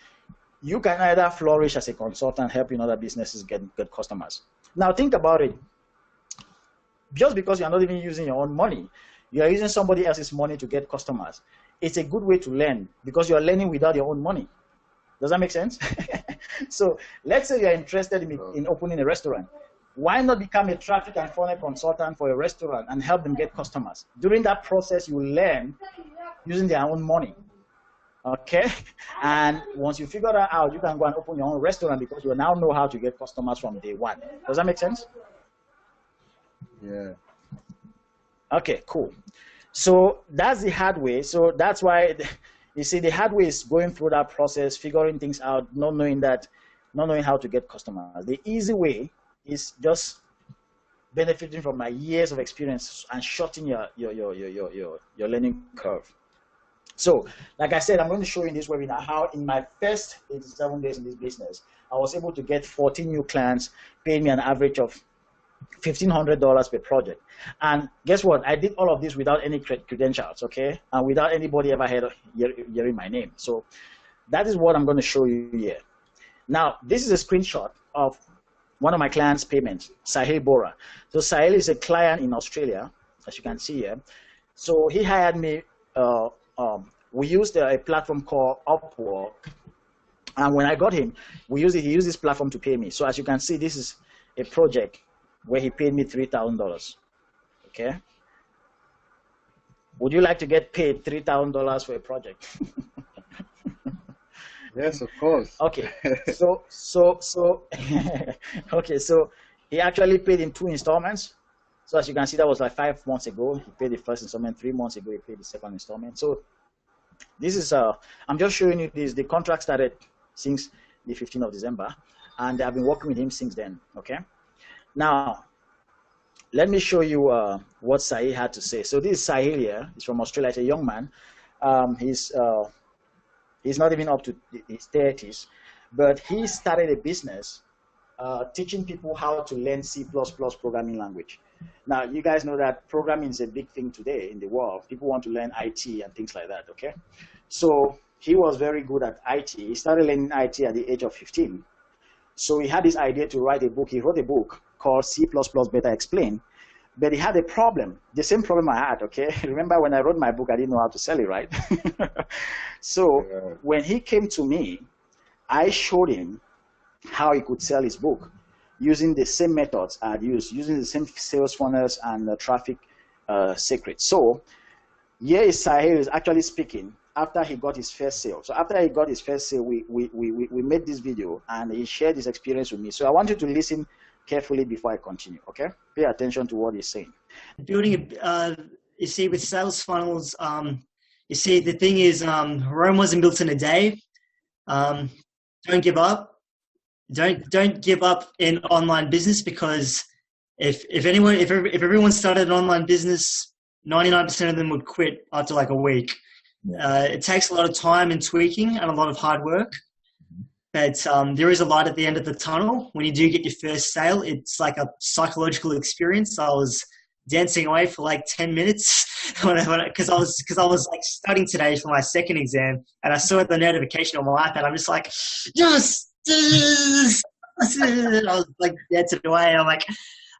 you can either flourish as a consultant helping other businesses get customers. Now think about it. Just because you're not even using your own money, you're using somebody else's money to get customers. It's a good way to learn because you're learning without your own money. Does that make sense? So let's say you're interested in opening a restaurant. Why not become a traffic and funnel consultant for a restaurant and help them get customers? During that process, you learn using their own money. Okay? And once you figure that out, you can go and open your own restaurant because you now know how to get customers from day one. Does that make sense? Yeah. Okay, cool. So that's the hard way. So that's why, you see, the hard way is going through that process, figuring things out, not knowing how to get customers. The easy way is just benefiting from my years of experience and shortening your learning curve. So, like I said, I'm going to show you in this webinar how in my first 87 days in this business, I was able to get 14 new clients, paying me an average of $1,500 per project. And guess what? I did all of this without any credentials, okay? And without anybody ever hearing my name. So that is what I'm going to show you here. Now, this is a screenshot of one of my clients' payments, Sahil Bora. So Sahil is a client in Australia, as you can see here. So he hired me. We used a platform called Upwork. And when I got him, he used this platform to pay me. So as you can see, this is a project where he paid me $3,000. Okay? Would you like to get paid $3,000 for a project? Yes, of course. Okay. Okay, so he actually paid in 2 installments. So as you can see, that was like 5 months ago. He paid the first installment. 3 months ago, he paid the second installment. So this is, I'm just showing you this. The contract started since the 15th of December, and I've been working with him since then, okay? Now, let me show you what Sahil had to say. So this is Sahil here. He's from Australia. He's a young man. He's not even up to his 30s. but he started a business teaching people how to learn C++ programming language. Now, you guys know that programming is a big thing today in the world. People want to learn IT and things like that, okay? So he was very good at IT. He started learning IT at the age of 15. So he had this idea to write a book. He wrote a book called C++ Better Explained, but he had a problem, the same problem I had, okay? Remember when I wrote my book, I didn't know how to sell it, right? So when he came to me, I showed him how he could sell his book using the same methods I had used, using the same sales funnels and traffic secrets. So here is Sahil is actually speaking after he got his first sale. So after he got his first sale, we made this video and he shared his experience with me. So I want you to listen carefully before I continue, okay? Pay attention to what he's saying. Building you see, with sales funnels, you see, the thing is, Rome wasn't built in a day. Don't give up. Don't give up in online business, because if everyone started an online business, 99% of them would quit after like a week. Yeah. It takes a lot of time and tweaking and a lot of hard work, but there is a light at the end of the tunnel. When you do get your first sale, it's like a psychological experience. I was dancing away for like 10 minutes because I was like studying today for my second exam, and I saw the notification on my iPad. I'm just like, yes. I was like dancing away. I'm like,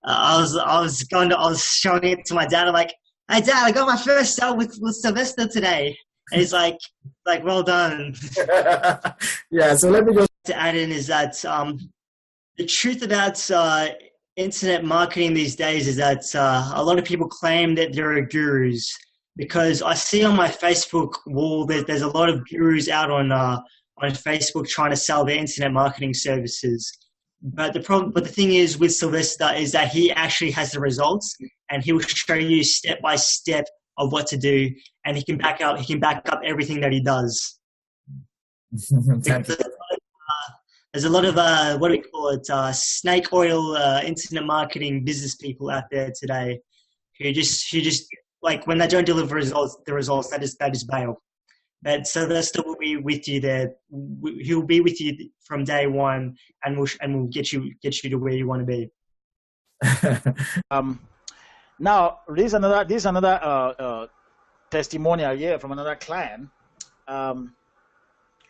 I was showing it to my dad. I'm like, hey Dad, I got my first sale with Sylvester today. And he's like, well done. Yeah. So let me just to add in is that the truth about internet marketing these days is that a lot of people claim that there are gurus, because I see on my Facebook wall that there's a lot of gurus out on Facebook trying to sell their internet marketing services. But the thing is with Sylvester is that he actually has the results, and he will show you step by step of what to do, and he can back up everything that he does. There's a lot of what do we call it? Snake oil internet marketing business people out there today who just like, when they don't deliver the results, that is bail. But Sylvester will be with you there. He'll be with you from day one, and we'll get you to where you want to be. Now, this is another testimonial here from another client.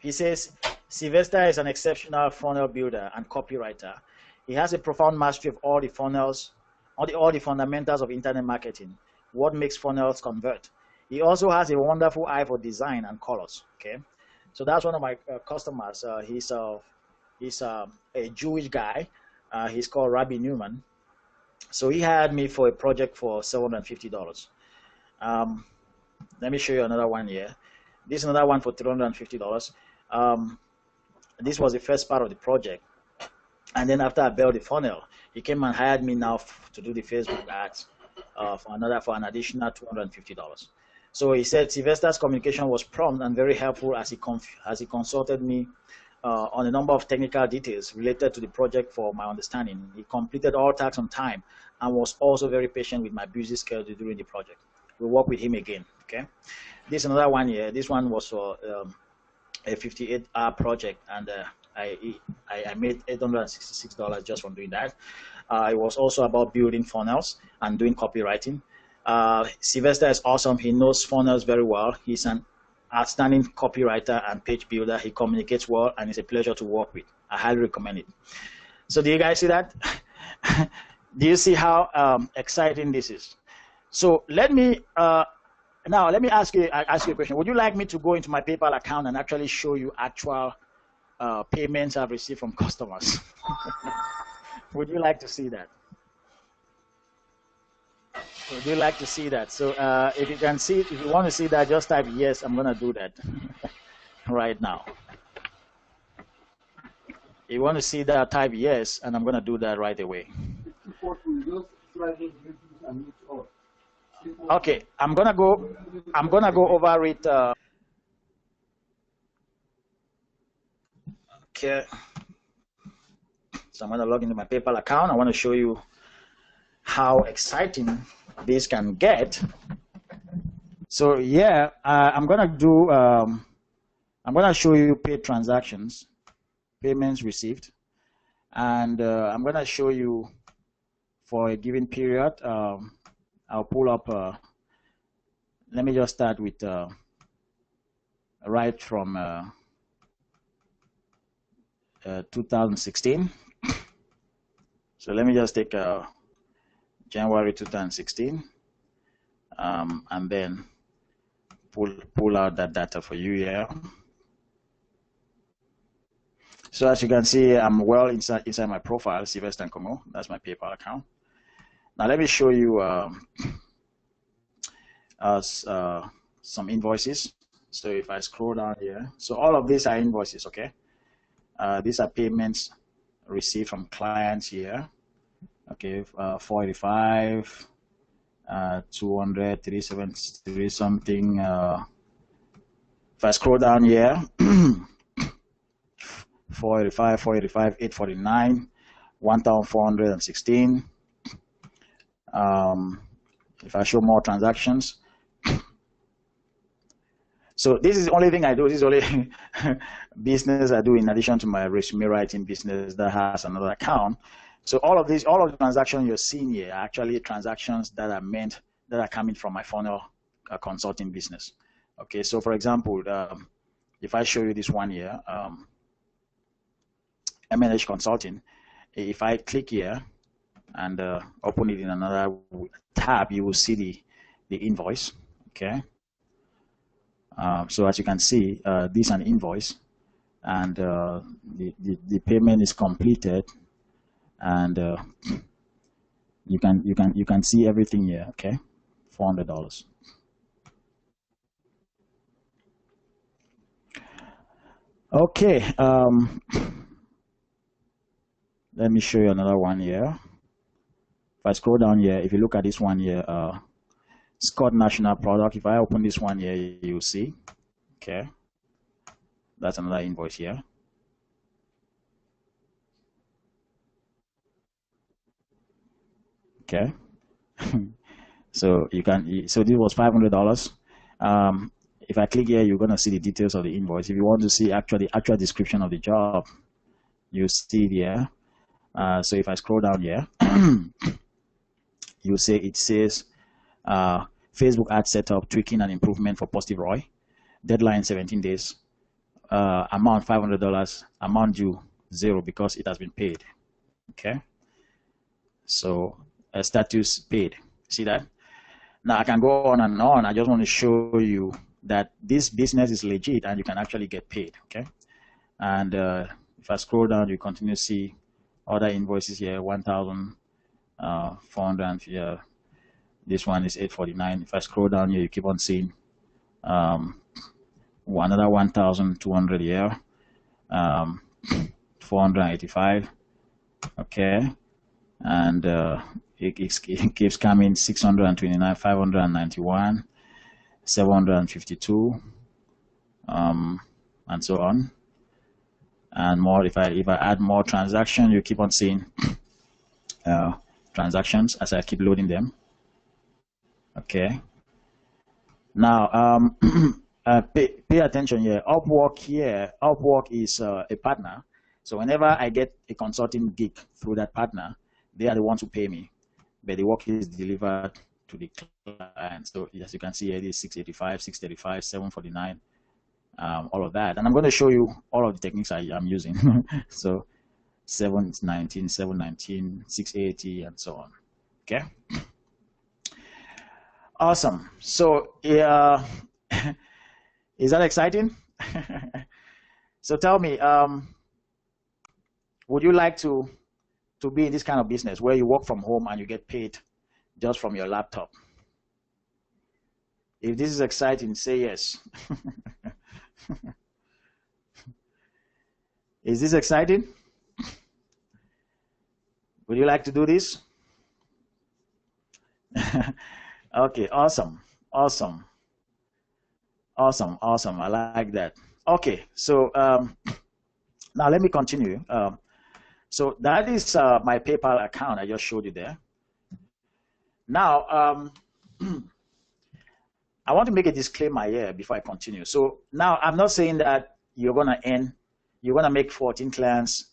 He says, Sylvester is an exceptional funnel builder and copywriter. He has a profound mastery of all the funnels, all the fundamentals of internet marketing, what makes funnels convert. He also has a wonderful eye for design and colors. Okay, so that's one of my customers. He's a Jewish guy. He's called Rabbi Newman. So he hired me for a project for $750. Let me show you another one here. This is another one for $350. This was the first part of the project, and then after I built the funnel, he came and hired me now to do the Facebook ads for an additional $250. So he said Sylvester's communication was prompt and very helpful as he consulted me on a number of technical details related to the project for my understanding. He completed all tasks on time and was also very patient with my busy schedule during the project. We'll work with him again. Okay, this is another one here. This one was for a 58-hour project, and I made $866 just from doing that. It was also about building funnels and doing copywriting. Sylvester is awesome. He knows funnels very well. He's an outstanding copywriter and page builder. He communicates well, and it's a pleasure to work with. I highly recommend it. So do you guys see that? Do you see how exciting this is? So let me ask you a question. Would you like me to go into my PayPal account and actually show you actual payments I've received from customers? Would you like to see that? Would you like to see that? So if you want to see that, just type yes. I'm going to do that right now. If you want to see that, type yes, and I'm going to do that right away. Okay, I'm gonna go over it. Okay, so I'm gonna log into my PayPal account. I want to show you how exciting this can get. So yeah, I'm gonna show you paid transactions. payments received, and I'm going to show you for a given period. I'll pull up. Let me just start with right from 2016. So let me just take January 2016, and then pull out that data for you here. So as you can see, I'm well inside my profile, Sylvester Nkomo. That's my PayPal account. Now let me show you some invoices. So if I scroll down here, so all of these are invoices, okay? These are payments received from clients here. Okay, 485, 200, 373 something. If I scroll down here, 485, 485, 849, 1,416. If I show more transactions, so this is the only thing I do. This is the only business I do in addition to my resume writing business that has another account. So all of the transactions you're seeing here are actually transactions that are coming from my funnel consulting business. Okay, so for example, if I show you this one here, MNH Consulting, if I click here and open it in another tab, you will see the invoice. Okay. So as you can see, this is an invoice, and the payment is completed, and you can see everything here. Okay, $400. Okay, let me show you another one here. If I scroll down here, if you look at this one here, Scott National Product, if I open this one here, you'll see, okay, that's another invoice here. Okay, so so this was $500. If I click here, you're gonna see the details of the invoice. If you want to see the actual description of the job, you see it here. So if I scroll down here, you'll see it says Facebook ad setup, tweaking and improvement for positive ROI. Deadline 17 days. Amount $500. Amount due 0 because it has been paid. Okay. So status paid. See that? Now I can go on and on. I just want to show you that this business is legit and you can actually get paid. Okay. And if I scroll down, you continue to see other invoices here. 1,400 here. This one is 849. If I scroll down here, you keep on seeing another 1,200 here, 485. Okay, and it keeps coming 629, 591, 752, and so on, and more. If I add more transactions, you keep on seeing transactions as I keep loading them. Okay. Now, pay attention here. Upwork is a partner. So whenever I get a consulting gig through that partner, they are the ones who pay me, but the work is delivered to the client. So as you can see, it is 685, 635, 749, all of that. And I'm going to show you all of the techniques I'm using. So 719, 719, 680, and so on. Okay. Awesome. So yeah, is that exciting? So tell me, would you like to be in this kind of business where you work from home and you get paid just from your laptop? If this is exciting, say yes. Is this exciting? Would you like to do this? Okay, awesome. I like that. Okay, so now let me continue. So that is my PayPal account I just showed you there. Now, I want to make a disclaimer here before I continue. So now I'm not saying that you're going to earn you're gonna make 14 clients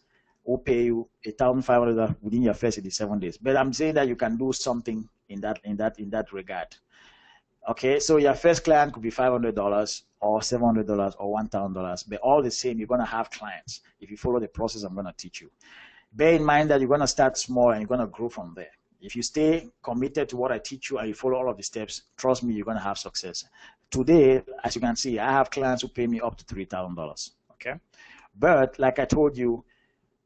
who pay you $1,500 within your first 87 days. But I'm saying that you can do something in that regard. Okay, so your first client could be $500 or $700 or $1,000, but all the same, you're gonna have clients if you follow the process I'm gonna teach you. Bear in mind that you're gonna start small and you're gonna grow from there. If you stay committed to what I teach you and you follow all of the steps, trust me, you're gonna have success. Today, as you can see, I have clients who pay me up to $3,000. Okay, but like I told you,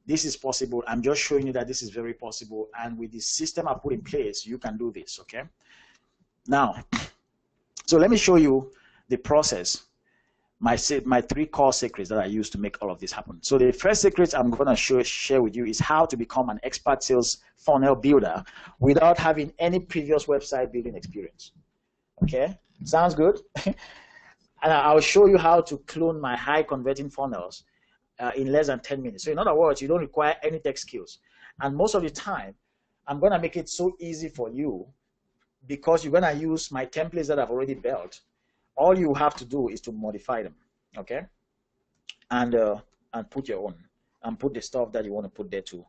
this is possible. I'm just showing you that this is very possible, and with the system I put in place, you can do this. Okay, now. So let me show you the process, my 3 core secrets that I use to make all of this happen. So the first secret I'm going to share with you is how to become an expert sales funnel builder without having any previous website building experience. Okay, sounds good? And I'll show you how to clone my high converting funnels in less than 10 minutes. So in other words, you don't require any tech skills. And most of the time, I'm going to make it so easy for you because you're going to use my templates that I've already built. All you have to do is to modify them, okay? And put your own, and put the stuff that you want to put there to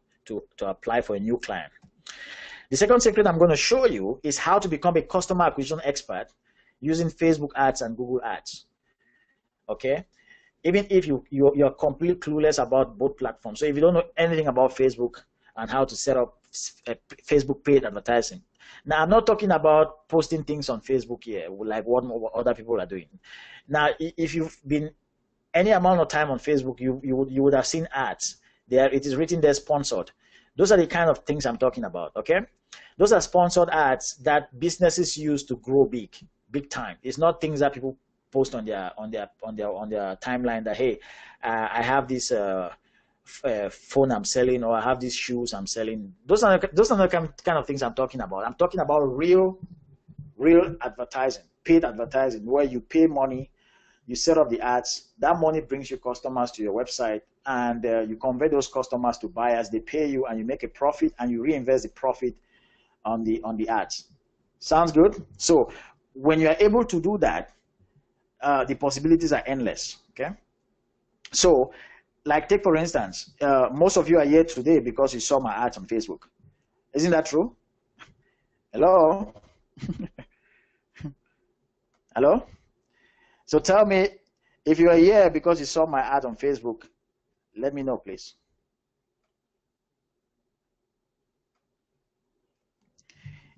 apply for a new client. The second secret I'm going to show you is how to become a customer acquisition expert using Facebook ads and Google ads, okay? Even if you're completely clueless about both platforms. So if you don't know anything about Facebook and how to set up Facebook paid advertising. Now, I'm not talking about posting things on Facebook here, like what other people are doing. Now, if you've been any amount of time on Facebook, you would have seen ads. It is written there, sponsored. Those are the kind of things I'm talking about, okay? Those are sponsored ads that businesses use to grow big time. It's not things that people post on their timeline that, hey, I have this phone I'm selling, or I have these shoes I'm selling. Those are the kind of things I'm talking about. I'm talking about real advertising, paid advertising, where you pay money, you set up the ads, that money brings you customers to your website, and you convert those customers to buyers. They pay you, and you make a profit, and you reinvest the profit on the ads. Sounds good? So when you are able to do that, the possibilities are endless. Okay, so like take for instance, most of you are here today because you saw my ads on Facebook. Isn't that true? Hello? Hello? So tell me, if you are here because you saw my ad on Facebook, let me know, please.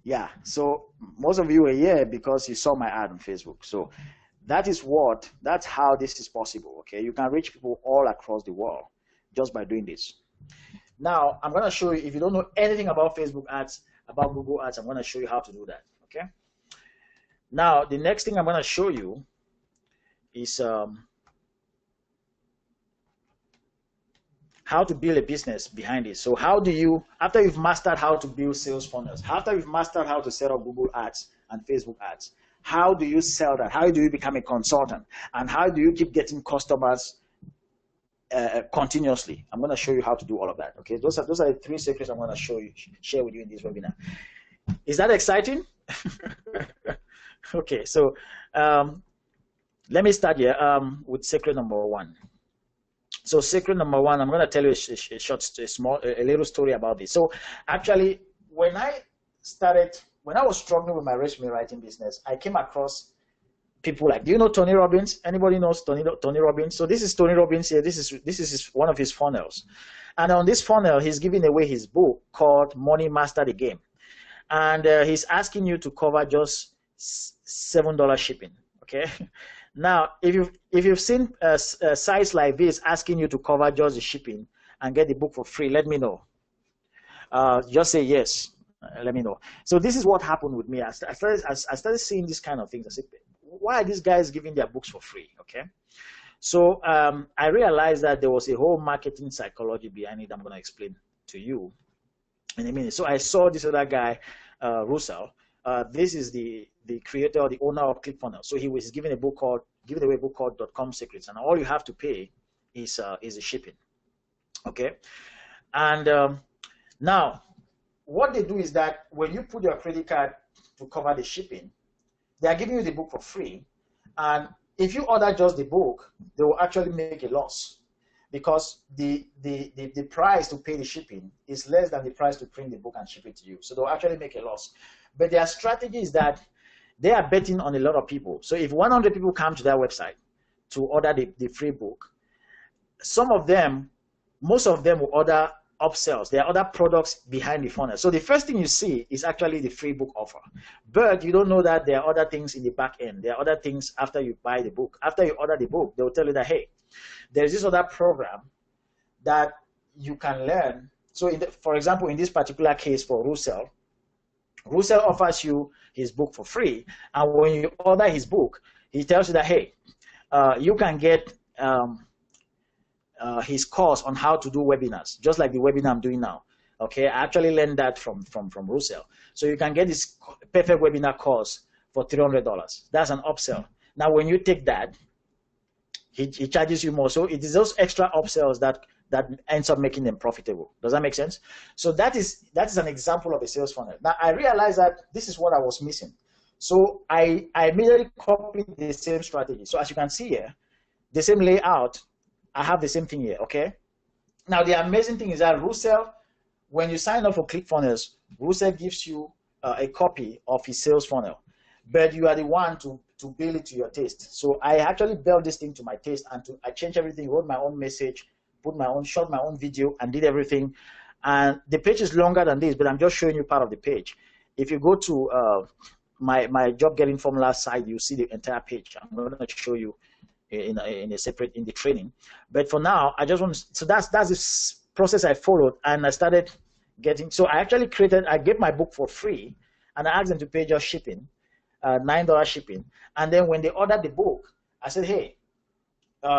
Yeah, so most of you are here because you saw my ad on Facebook. So that's how this is possible, okay? You can reach people all across the world just by doing this. Now, I'm going to show you, if you don't know anything about Facebook ads, about Google ads, I'm going to show you how to do that, okay? Now, the next thing I'm going to show you is how to build a business behind it. So how do you, after you've mastered how to build sales funnels, after you've mastered how to set up Google ads and Facebook ads, how do you sell that? How do you become a consultant? And how do you keep getting customers continuously? I'm going to show you how to do all of that. Okay, those are the 3 secrets I'm going to share with you in this webinar. Is that exciting? Okay, so let me start here with secret number 1. So secret number 1, I'm going to tell you a little story about this. So actually, when I was struggling with my resume writing business, I came across people like, do you know Tony Robbins? Anybody knows Tony Robbins? So this is Tony Robbins here. This is one of his funnels. And on this funnel, he's giving away his book called Money Master the Game. And he's asking you to cover just $7 shipping, okay? Now, if you've seen sites like this asking you to cover just the shipping and get the book for free, let me know. Just say yes. Let me know. So this is what happened with me. I started seeing these kind of things. I said, why are these guys giving their books for free? Okay. So I realized that there was a whole marketing psychology behind it. I'm going to explain to you in a minute. So I saw this other guy, Russell. This is the creator or the owner of ClickFunnels. So he was giving away a book called .com Secrets, and all you have to pay is the shipping. Okay. And now, what they do is that when you put your credit card to cover the shipping, they are giving you the book for free. And if you order just the book, they will actually make a loss. because the price to pay the shipping is less than the price to print the book and ship it to you. So they'll actually make a loss. But their strategy is that they are betting on a lot of people. So if 100 people come to their website to order the free book, most of them will order upsells. There are other products behind the funnel. So the first thing you see is actually the free book offer. But you don't know that there are other things in the back end. There are other things after you buy the book. After you order the book, they'll tell you that, hey, there's this other program that you can learn. So for example, in this particular case for Russell offers you his book for free. And when you order his book, he tells you that, hey, you can get his course on how to do webinars, just like the webinar I'm doing now. Okay, I actually learned that from Russell. So you can get this perfect webinar course for $300. That's an upsell. Now, when you take that, he charges you more. So it is those extra upsells that ends up making them profitable. Does that make sense? So that is an example of a sales funnel. Now, I realized that this is what I was missing. So I immediately copied the same strategy. So as you can see here, the same layout, I have the same thing here, okay? Now, the amazing thing is that Russell, when you sign up for ClickFunnels, Russell gives you a copy of his sales funnel, but you are the one to build it to your taste. So I actually built this thing to my taste, and I changed everything, wrote my own message, shot my own video, and did everything. And the page is longer than this, but I'm just showing you part of the page. If you go to my job getting formula site, you see the entire page. I'm going to show you in the training. But for now, I just want to, so that's this process I followed, and I started getting, so I actually I gave my book for free, and I asked them to pay just shipping, $9 shipping. And then when they ordered the book, I said, hey,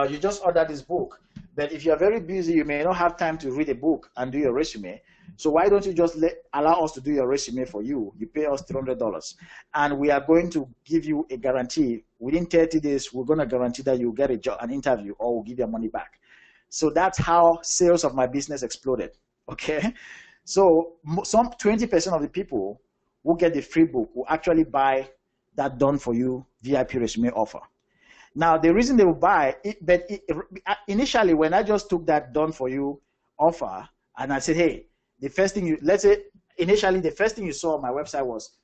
you just ordered this book, but if you're very busy, you may not have time to read a book and do your resume. So why don't you just allow us to do your resume for you? You pay us $300, and we are going to give you a guarantee. Within 30 days, we're going to guarantee that you'll get a job, an interview, or we'll give your money back. So that's how sales of my business exploded, okay? So some 20% of the people who get the free book will actually buy that done for you VIP resume offer. Now, the reason they will buy it, but initially when I just took that done for you offer, and I said, hey, the first thing let's say initially the first thing you saw on my website was,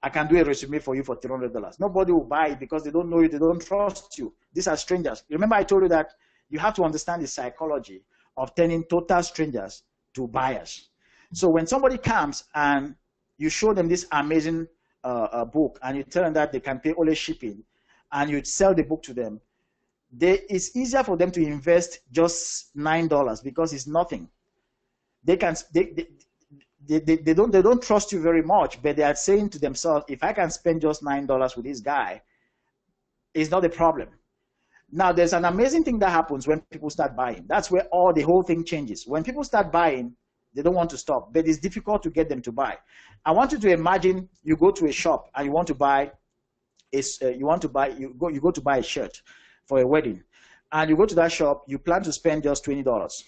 I can do a resume for you for $300. Nobody will buy it because they don't know you, they don't trust you. These are strangers. Remember I told you that you have to understand the psychology of turning total strangers to buyers. So when somebody comes and you show them this amazing book, and you tell them that they can pay only shipping, and you sell the book to them, it's easier for them to invest just $9 because it's nothing. They don't trust you very much, but they are saying to themselves, if I can spend just $9 with this guy, it's not a problem. Now, there's an amazing thing that happens when people start buying. That's where the whole thing changes. When people start buying, they don't want to stop, but it's difficult to get them to buy. I want you to imagine you go to a shop and you want to buy you go to buy a shirt for a wedding, and you go to that shop, you plan to spend just $20,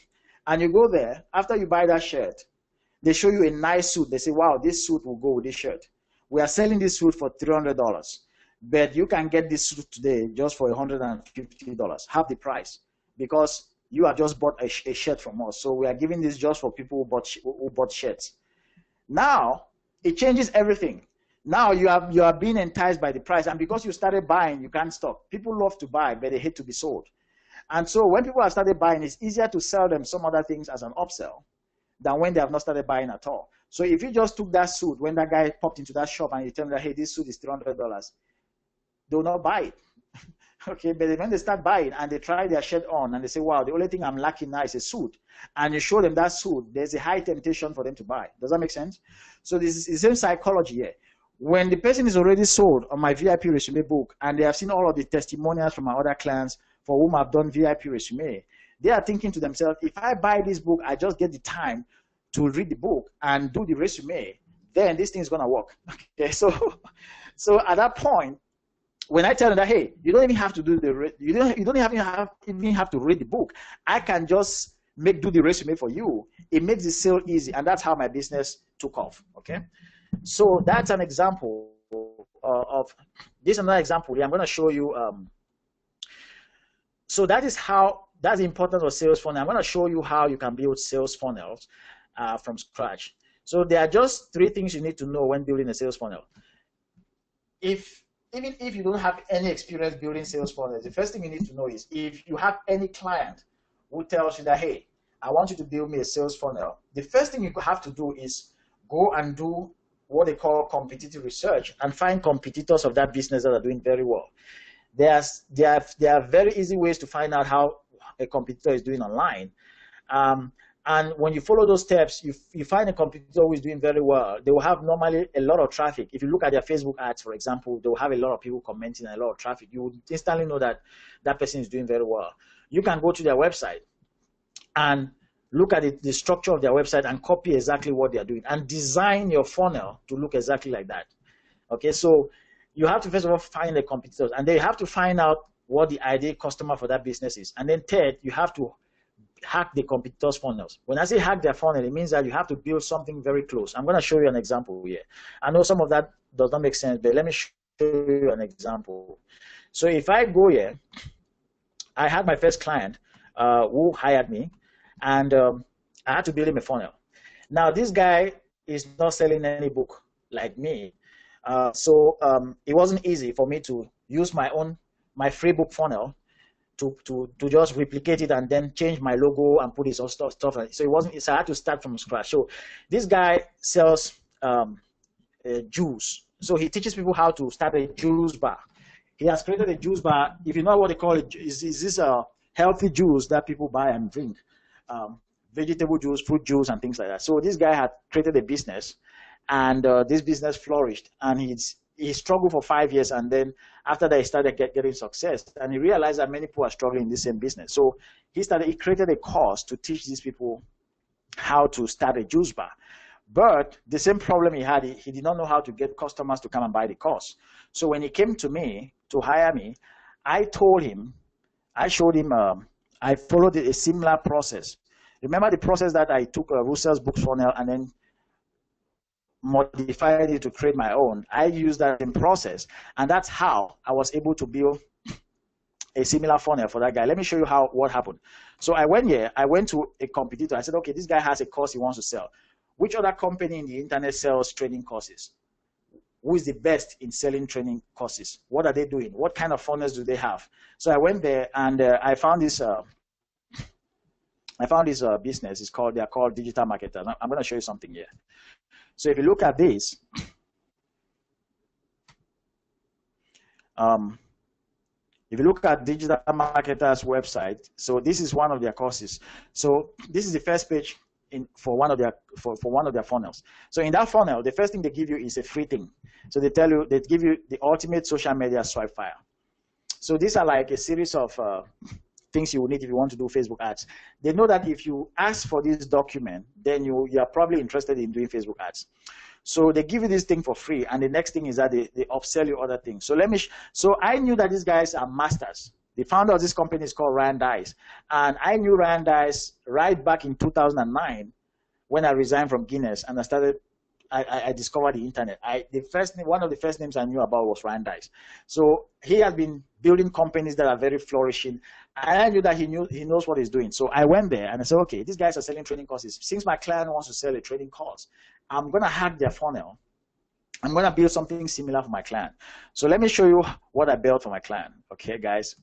and you go there. After you buy that shirt, they show you a nice suit. They say, wow, this suit will go with this shirt. We are selling this suit for $300, but you can get this suit today just for $150, half the price, because you have just bought a shirt from us. So we are giving this just for people who bought shirts. Now it changes everything. Now you are being enticed by the price, and because you started buying, you can't stop. People love to buy, but they hate to be sold. And so when people have started buying, it's easier to sell them some other things as an upsell than when they have not started buying at all. So if you just took that suit, when that guy popped into that shop and you tell them that, hey, this suit is $300, they will not buy it. Okay, but when they start buying and they try their shirt on and they say, wow, the only thing I'm lacking now is a suit, and you show them that suit, there's a high temptation for them to buy. Does that make sense? So this is the same psychology here. When the person is already sold on my VIP resume book, and they have seen all of the testimonials from my other clients for whom I've done VIP resume, they are thinking to themselves, if I buy this book, I just get the time to read the book and do the resume, then this thing is going to work. Okay, so at that point, when I tell them that, hey, you don't even have to do you don't even have to read the book. I can just do the resume for you. It makes the sale easy, and that's how my business took off. Okay, so that's an example this is another example. I'm going to show you. So that is how that's the importance of sales funnel. I'm going to show you how you can build sales funnels from scratch. So there are just 3 things you need to know when building a sales funnel. Even if you don't have any experience building sales funnels, the first thing you need to know is if you have any client who tells you that, hey, I want you to build me a sales funnel, the first thing you have to do is go and do what they call competitive research and find competitors of that business that are doing very well. There are very easy ways to find out how a competitor is doing online. And when you follow those steps, you find a competitor who is doing very well. They will have normally a lot of traffic. If you look at their Facebook ads, for example, they will have a lot of people commenting and a lot of traffic. You will instantly know that that person is doing very well. You can go to their website and look at the structure of their website and copy exactly what they are doing and design your funnel to look exactly like that. Okay, so you have to first of all find the competitors, and then you have to find out what the ideal customer for that business is. And then third, you have to hack the competitors' funnels. When I say hack their funnel, it means that you have to build something very close. I'm going to show you an example here. I know some of that does not make sense, but let me show you an example. So if I go here, I had my first client who hired me, and I had to build him a funnel. Now, this guy is not selling any book like me. So it wasn't easy for me to use my free book funnel to just replicate it and then change my logo and put his own stuff. So it wasn't. So I had to start from scratch. So this guy sells juice. So he teaches people how to start a juice bar. He has created a juice bar. If you know what they call it, is this a healthy juice that people buy and drink? Vegetable juice, fruit juice, and things like that. So this guy had created a business, and this business flourished, and he struggled for 5 years, and then after that he started getting success, and he realized that many people are struggling in the same business. So he created a course to teach these people how to start a juice bar. But the same problem he had, he did not know how to get customers to come and buy the course. So when he came to me to hire me, I showed him, I followed a similar process. Remember the process that I took Russell's book funnel and then modified it to create my own. I used that same process, and that's how I was able to build a similar funnel for that guy. Let me show you what happened. So I went to a competitor. I said, okay, this guy has a course he wants to sell. Which other company in the internet sells training courses? Who is the best in selling training courses? What are they doing? What kind of funnels do they have? So I went there and I found this. Business. They're called digital marketers. I'm going to show you something here. So if you look at this, if you look at digital marketers website, so this is one of their courses. So this is the first page for one of their funnels. So in that funnel, the first thing they give you is a free thing. So they give you the ultimate social media swipe file. So these are like a series of things you will need if you want to do Facebook ads. They know that if you ask for this document, then you are probably interested in doing Facebook ads. So they give you this thing for free, and the next thing is that they upsell you other things. So I knew that these guys are masters. The founder of this company is called Ryan Dice, and I knew Ryan Dice right back in 2009 when I resigned from Guinness and I discovered the internet. One of the first names I knew about was Ryan Dice. So he has been building companies that are very flourishing. And I knew that he knows what he's doing. So I went there and I said, okay, these guys are selling training courses. Since my client wants to sell a training course, I'm going to hack their funnel. I'm going to build something similar for my client. So let me show you what I built for my client. Okay, guys,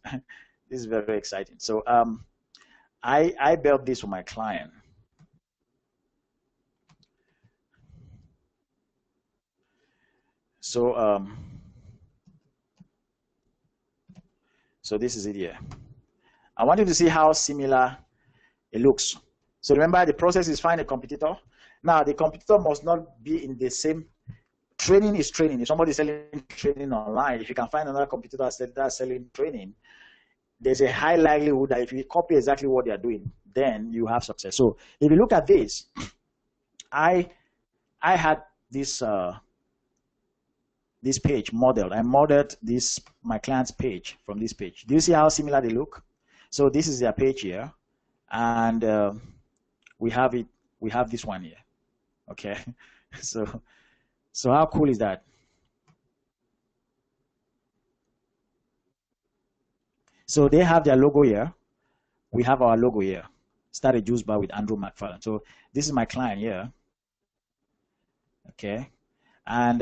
this is very, very exciting. So I built this for my client. So so this is it here. I want you to see how similar it looks. So remember, the process is find a competitor. Now, the competitor must not be in the same. Training is training. If somebody's selling training online, if you can find another competitor that's selling training, there's a high likelihood that if you copy exactly what they are doing, then you have success. So if you look at this, I had this this page modeled. I modeled my client's page from this page. Do you see how similar they look? So this is their page here, and we have this one here. Okay, so how cool is that? So they have their logo here, we have our logo here. Start a juice bar with Andrew McFarland. So this is my client here. Okay, and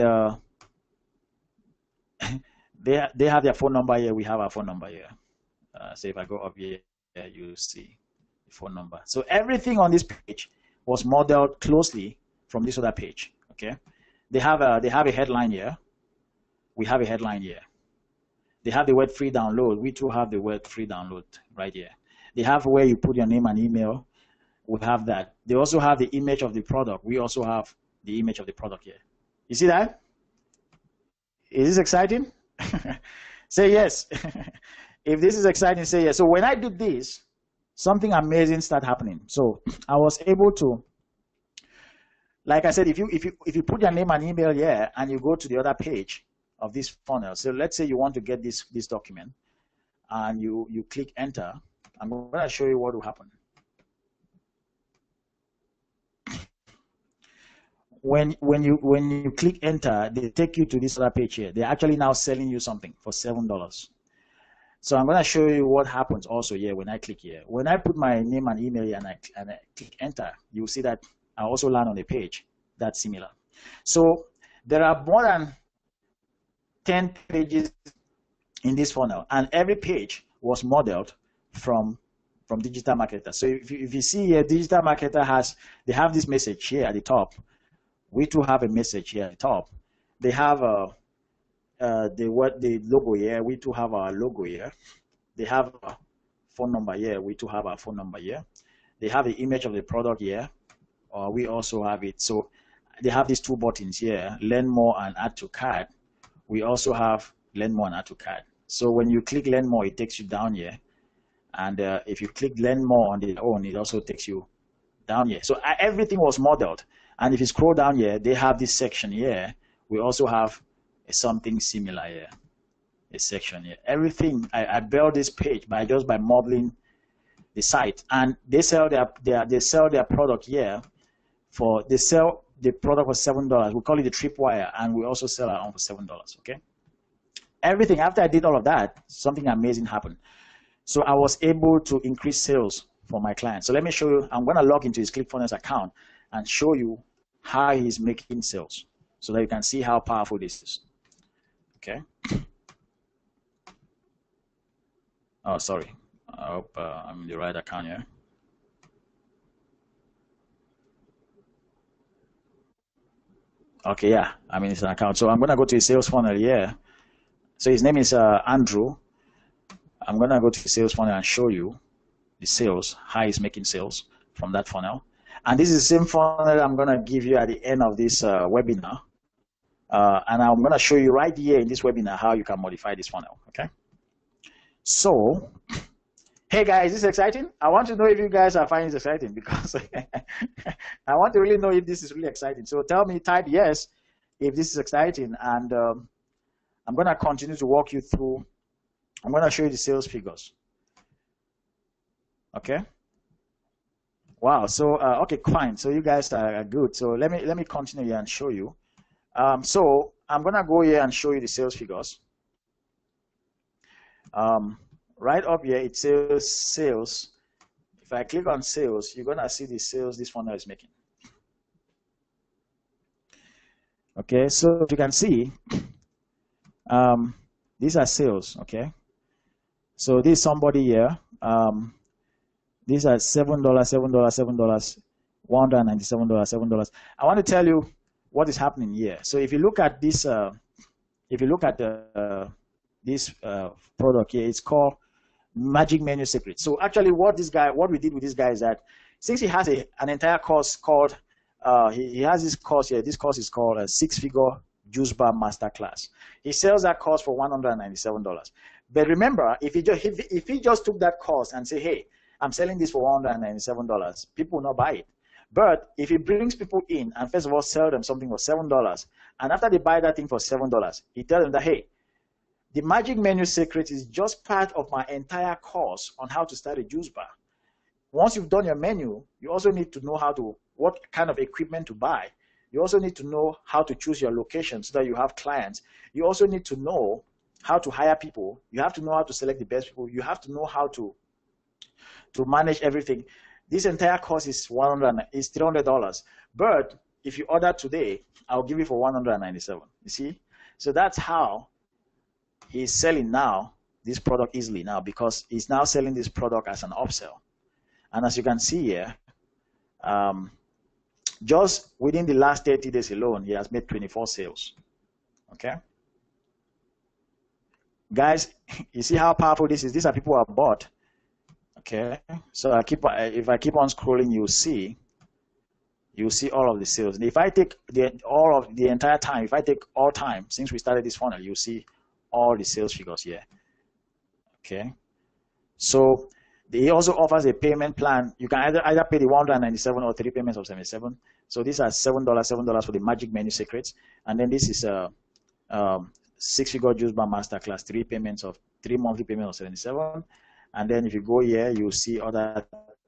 they have their phone number here. We have our phone number here. So if I go up here, you see the phone number. So everything on this page was modeled closely from this other page. Okay, they have a headline here. We have a headline here. They have the word free download. We too have the word free download right here. They have where you put your name and email. We have that. They also have the image of the product. We also have the image of the product here. You see that? Is this exciting? Say yes. If this is exciting, say yes. So when I did this, something amazing started happening. So I was able to, like I said, if you put your name and email here and you go to the other page of this funnel, so let's say you want to get this document and you click enter, I'm going to show you what will happen. When you click enter, they take you to this other page here. They're actually now selling you something for $7. So I'm going to show you what happens also here when I click here. When I put my name and email here and I click enter, you'll see that I also land on a page that's similar. So there are more than 10 pages in this funnel, and every page was modeled from Digital Marketer. So if you see here, Digital Marketer they have this message here at the top. We too have a message here at the top. They have the logo here. We too have our logo here. They have a phone number here. We too have our phone number here. They have the image of the product here. We also have it. So they have these two buttons here, learn more and add to cart. We also have learn more and add to cart. So when you click learn more, it takes you down here. And if you click learn more on their own, it also takes you down here. So everything was modeled. And if you scroll down here, they have this section here. We also have something similar here, a section here. Everything, I built this page by modeling the site. And they sell their product here they sell the product for $7. We call it the tripwire, and we also sell our own for $7, okay? Everything, after I did all of that, something amazing happened. So I was able to increase sales for my client. So let me show you, I'm gonna log into his ClickFunnels account and show you how he's making sales so that you can see how powerful this is, okay? Oh, sorry, I hope I'm in the right account here. Okay, yeah, I'm in his account. So I'm gonna go to his sales funnel here. So his name is Andrew. I'm gonna go to the sales funnel and show you the sales, how he's making sales from that funnel. And this is the same funnel I'm gonna give you at the end of this webinar. And I'm gonna show you right here in this webinar how you can modify this funnel, okay? So, hey guys, is this exciting? I want to know if you guys are finding this exciting, because I want to really know if this is really exciting. So tell me, type yes if this is exciting, and I'm gonna continue to walk you through. I'm gonna show you the sales figures. Okay. Wow. So okay, fine. So you guys are good. So let me continue here and show you. So I'm gonna go here and show you the sales figures. Right up here it says sales. If I click on sales, you're gonna see the sales this funnel is making. Okay. So you can see, these are sales. Okay. So this is somebody here. These are $7, $7, $7, $197, $7. I want to tell you what is happening here. So if you look at this, if you look at this product here, it's called Magic Menu Secret. So actually, what we did with this guy is that since he has an entire course called, he has this course here. This course is called a 6-figure Juice Bar Masterclass. He sells that course for $197. But remember, if he just took that course and say, hey, I'm selling this for $197, people will not buy it. But if he brings people in and first of all sell them something for $7, and after they buy that thing for $7, he tells them that, hey, the Magic Menu Secret is just part of my entire course on how to start a juice bar. Once you've done your menu, you also need to know what kind of equipment to buy. You also need to know how to choose your location so that you have clients. You also need to know how to hire people. You have to know how to select the best people. You have to know how to to manage everything. This entire course is $300. But if you order today, I'll give you for $197. You see? So that's how he's selling now this product easily now, because he's now selling this product as an upsell. And as you can see here, just within the last 30 days alone, he has made 24 sales. Okay, guys, you see how powerful this is? These are people who have bought. Okay, so if I keep on scrolling, you'll see all of the sales. And if I take the entire time, if I take all time since we started this funnel, you'll see all the sales figures here. Okay, so he also offers a payment plan. You can either pay the $197 or 3 payments of $77. So these are $7 for the Magic Menu Secrets, and then this is a 6-figure Juice Bar Masterclass, 3 monthly payments of $77. And then if you go here, you'll see other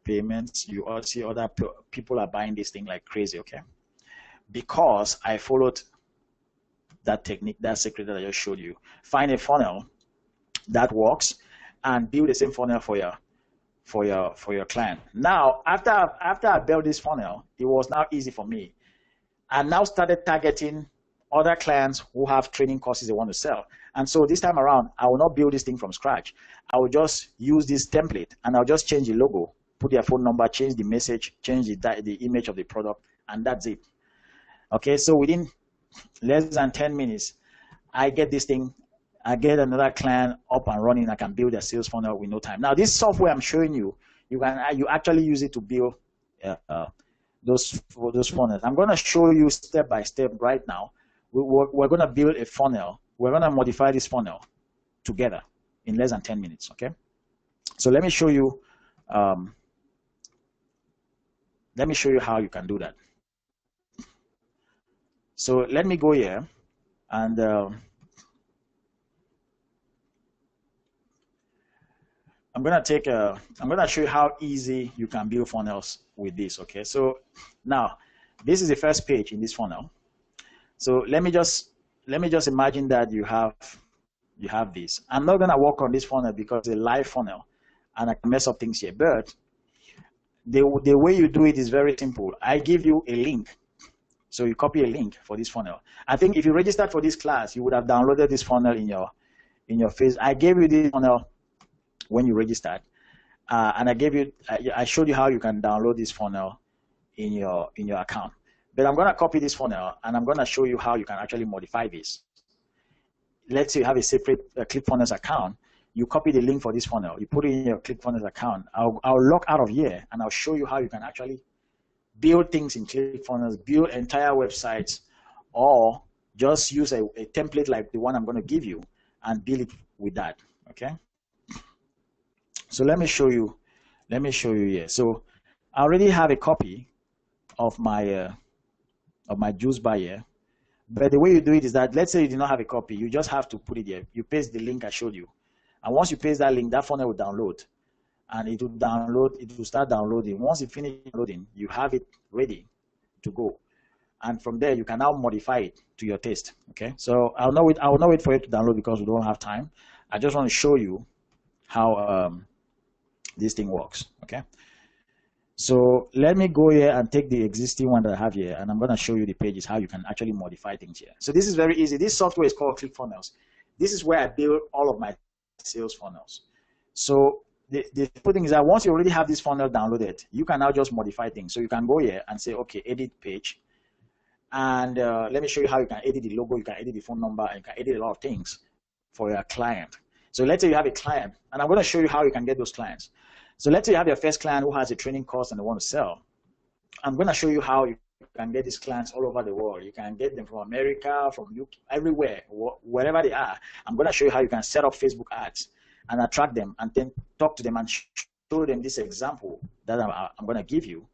payments. You also see other people are buying this thing like crazy. Okay, because I followed that technique, that secret that I just showed you. Find a funnel that works and build the same funnel for your client. Now, after I built this funnel, it was now easy for me. I now started targeting other clients who have training courses they want to sell. And so this time around, I will not build this thing from scratch. I will just use this template, and I'll just change the logo, put their phone number, change the message, change the image of the product, and that's it. Okay, so within less than 10 minutes, I get this thing. I get another client up and running. I can build a sales funnel with no time. Now, this software I'm showing you, you actually use it to build those funnels. I'm going to show you step by step right now. We're going to build a funnel. We're going to modify this funnel together in less than 10 minutes. Okay. So let me show you. Let me show you how you can do that. So let me go here, and I'm going to show you how easy you can build funnels with this. Okay, so now this is the first page in this funnel. So let me just imagine that you have this. I'm not going to work on this funnel because it's a live funnel and I can mess up things here, but the way you do it is very simple. I give you a link. So you copy a link for this funnel. I think if you registered for this class, you would have downloaded this funnel in your face. I gave you this funnel when you registered, and I showed you how you can download this funnel in your account. But I'm going to copy this funnel, and I'm going to show you how you can actually modify this. Let's say you have a separate ClickFunnels account. You copy the link for this funnel. You put it in your ClickFunnels account. I'll log out of here, and I'll show you how you can actually build things in ClickFunnels, build entire websites, or just use a template like the one I'm going to give you and build it with that. Okay. So let me show you here. So I already have a copy of my juice bar here. But the way you do it is that, let's say you do not have a copy, you just have to put it here. You paste the link I showed you. And once you paste that link, that funnel will download. And it will start downloading. Once it finishes downloading, you have it ready to go. And from there, you can now modify it to your taste. Okay. So I'll not wait for it to download because we don't have time. I just want to show you how this thing works. Okay. So let me go here and take the existing one that I have here, and I'm going to show you the pages, how you can actually modify things here. So this is very easy. This software is called ClickFunnels. This is where I build all of my sales funnels. So the thing is that once you already have this funnel downloaded, you can now just modify things. So you can go here and say, okay, edit page. And let me show you how you can edit the logo, you can edit the phone number, and you can edit a lot of things for your client. So let's say you have a client, and I'm going to show you how you can get those clients. So let's say you have your first client who has a training course and they want to sell. I'm going to show you how you can get these clients all over the world. You can get them from America, from UK, everywhere, wherever they are. I'm going to show you how you can set up Facebook ads and attract them, and then talk to them and show them this example that I'm going to give you.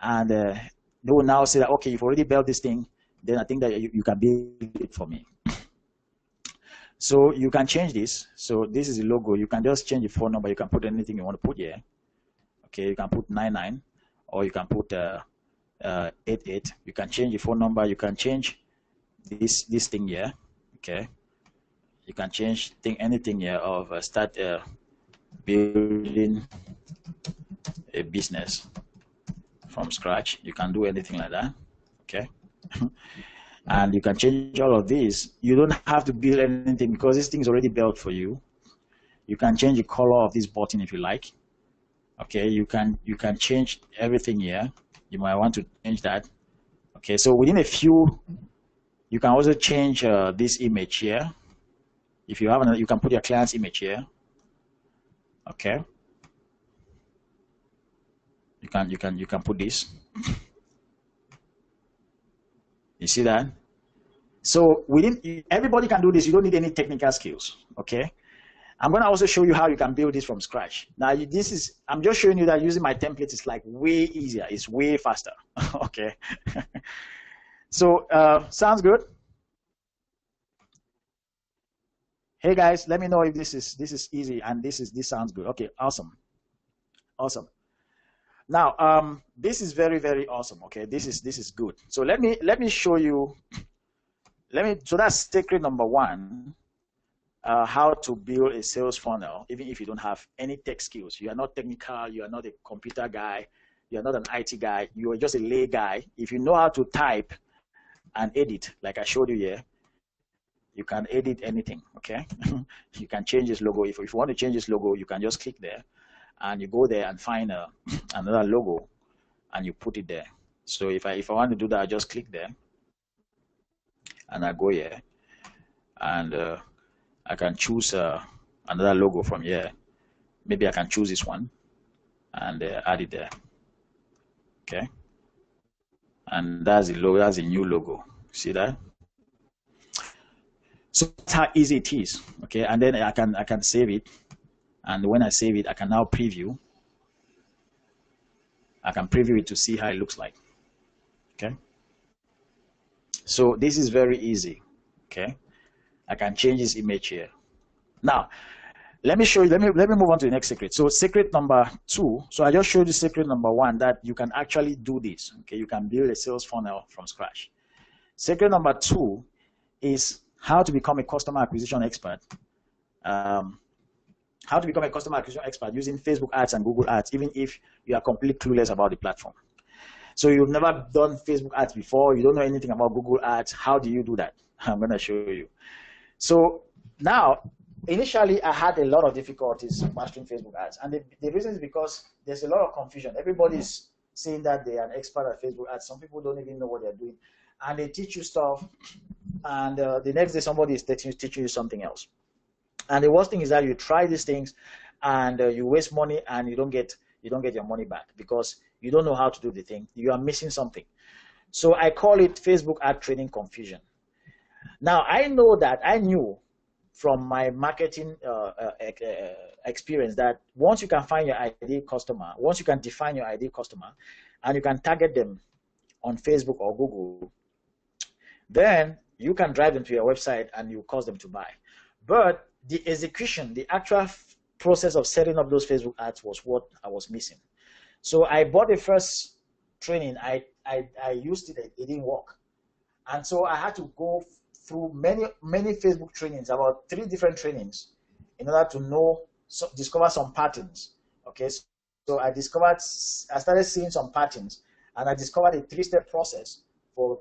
And they will now say that, okay, you've already built this thing, then I think that you can build it for me. So you can change this. So this is the logo. You can just change the phone number. You can put anything you want to put here. Okay, you can put 99, or you can put 88. You can change the phone number. You can change this thing here. Okay, you can change anything here of start building a business from scratch. You can do anything like that, okay? And you can change all of these. You don't have to build anything because this thing is already built for you. You can change the color of this button if you like. Okay, you can change everything here. You might want to change that. Okay, so within a few, you can also change this image here. If you have another, you can put your client's image here. Okay, you can put this. You see that? So everybody can do this. You don't need any technical skills. Okay. I'm going to also show you how you can build this from scratch. Now, I'm just showing you that using my template is like way easier. It's way faster. Okay. So, sounds good? Hey guys, let me know if this is easy and this sounds good. Okay, awesome. Awesome. Now, this is very, very awesome. Okay, this is good. So let me show you. So that's secret number one. How to build a sales funnel, even if you don't have any tech skills. You are not technical, you are not a computer guy, you are not an IT guy, you are just a lay guy. If you know how to type and edit, like I showed you here, you can edit anything, okay? You can change this logo. If you want to change this logo, you can just click there, and you go there and find another logo, and you put it there. So if I want to do that, I just click there, and I go here, and I can choose another logo from here. Maybe I can choose this one and add it there. Okay. And that's the logo. That's the new logo. See that? So that's how easy it is. Okay. And then I can save it. And when I save it, I can now preview. I can preview it to see how it looks like. Okay. So this is very easy. Okay. I can change this image here. Now, let me show you, let me move on to the next secret. So secret number two, so I just showed you secret number one, that you can actually do this. Okay, you can build a sales funnel from scratch. Secret number two is how to become a customer acquisition expert. How to become a customer acquisition expert using Facebook ads and Google ads, even if you are completely clueless about the platform. So you've never done Facebook ads before, you don't know anything about Google ads. How do you do that? I'm going to show you. So now, initially, I had a lot of difficulties mastering Facebook ads. And the reason is because there's a lot of confusion. Everybody's saying that they are an expert at Facebook ads. Some people don't even know what they're doing. And they teach you stuff. And the next day, somebody is teaching you something else. And the worst thing is that you try these things and you waste money and you don't get your money back because you don't know how to do the thing. You are missing something. So I call it Facebook ad training confusion. Now, I knew from my marketing experience that once you can find your ideal customer, once you can define your ideal customer, and you can target them on Facebook or Google, then you can drive them to your website and you cause them to buy. But the execution, the actual process of setting up those Facebook ads was what I was missing. So I bought the first training. I used it. It didn't work. And so I had to go through many Facebook trainings, about 3 different trainings, in order to discover some patterns. Okay, so I started seeing some patterns, and I discovered a 3-step process for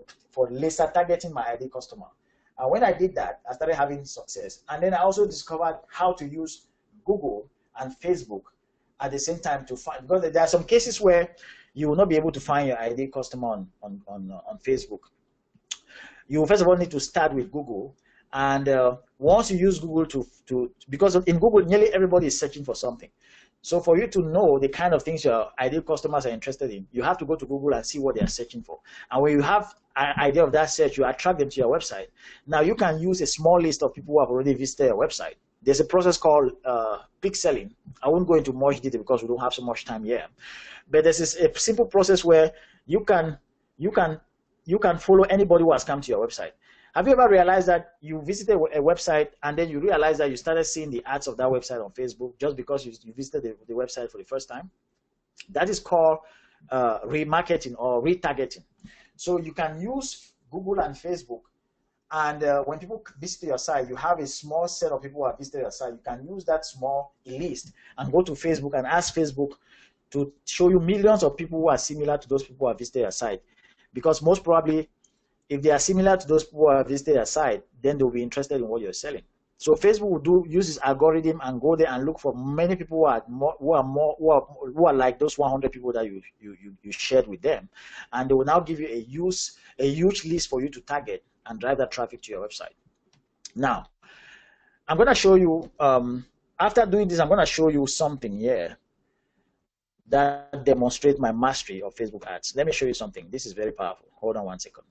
laser targeting my ideal customer. And when I did that, I started having success. And then I also discovered how to use Google and Facebook at the same time to find, because there are some cases where you will not be able to find your ideal customer on Facebook. You first of all need to start with Google, and once you use Google because in Google nearly everybody is searching for something. So for you to know the kind of things your ideal customers are interested in, you have to go to Google and see what they are searching for. And when you have an idea of that search, you attract them to your website. Now you can use a small list of people who have already visited your website. There's a process called peak selling. I won't go into much detail because we don't have so much time here. But there's a simple process where you can follow anybody who has come to your website. Have you ever realized that you visited a website and then you realize that you started seeing the ads of that website on Facebook just because you visited the website for the first time? That is called remarketing or retargeting. So you can use Google and Facebook And when people visit your site, you have a small set of people who have visited your site. You can use that small list and go to Facebook and ask Facebook to show you millions of people who are similar to those people who have visited your site. Because most probably, if they are similar to those people who have visited your site, then they'll be interested in what you're selling. So Facebook will use this algorithm and go there and look for many people who are like those 100 people that you shared with them, and they will now give you a huge list for you to target and drive that traffic to your website. Now, I'm going to show you. After doing this, I'm going to show you something here that demonstrates my mastery of Facebook ads. Let me show you something. This is very powerful. Hold on one second.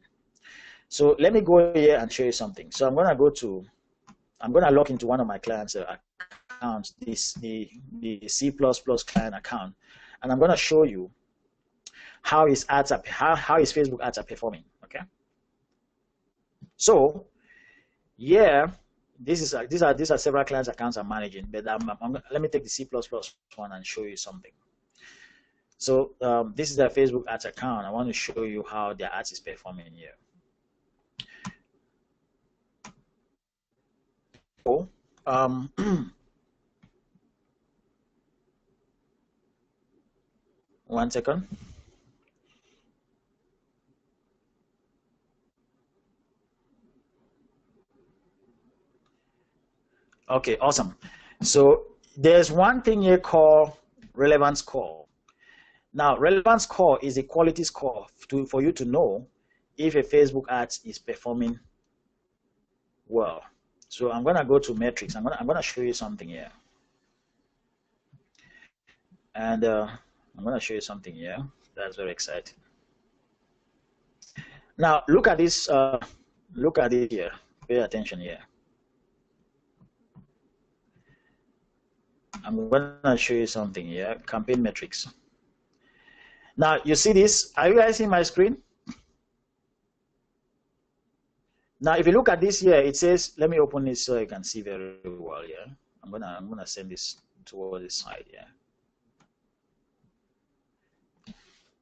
So let me go here and show you something. So I'm going to log into one of my clients' accounts, the C++ client account, and I'm going to show you how his Facebook ads are performing. Okay. So yeah, these are several clients' accounts I'm managing, but let me take the C++ one and show you something. So this is their Facebook ads account. I want to show you how their ads is performing here. So, one second. Okay, awesome. So there's one thing here called relevance score. Now, relevance score is a quality score for you to know if a Facebook ad is performing well. So I'm going to go to metrics. I'm going to show you something here. And I'm going to show you something here. That's very exciting. Now, look at this. Look at it here. Pay attention here. I'm going to show you something here. Campaign metrics. Now, you see this? Are you guys seeing my screen? Now, if you look at this here, it says, let me open this so you can see very well here. I'm gonna send this toward this side here.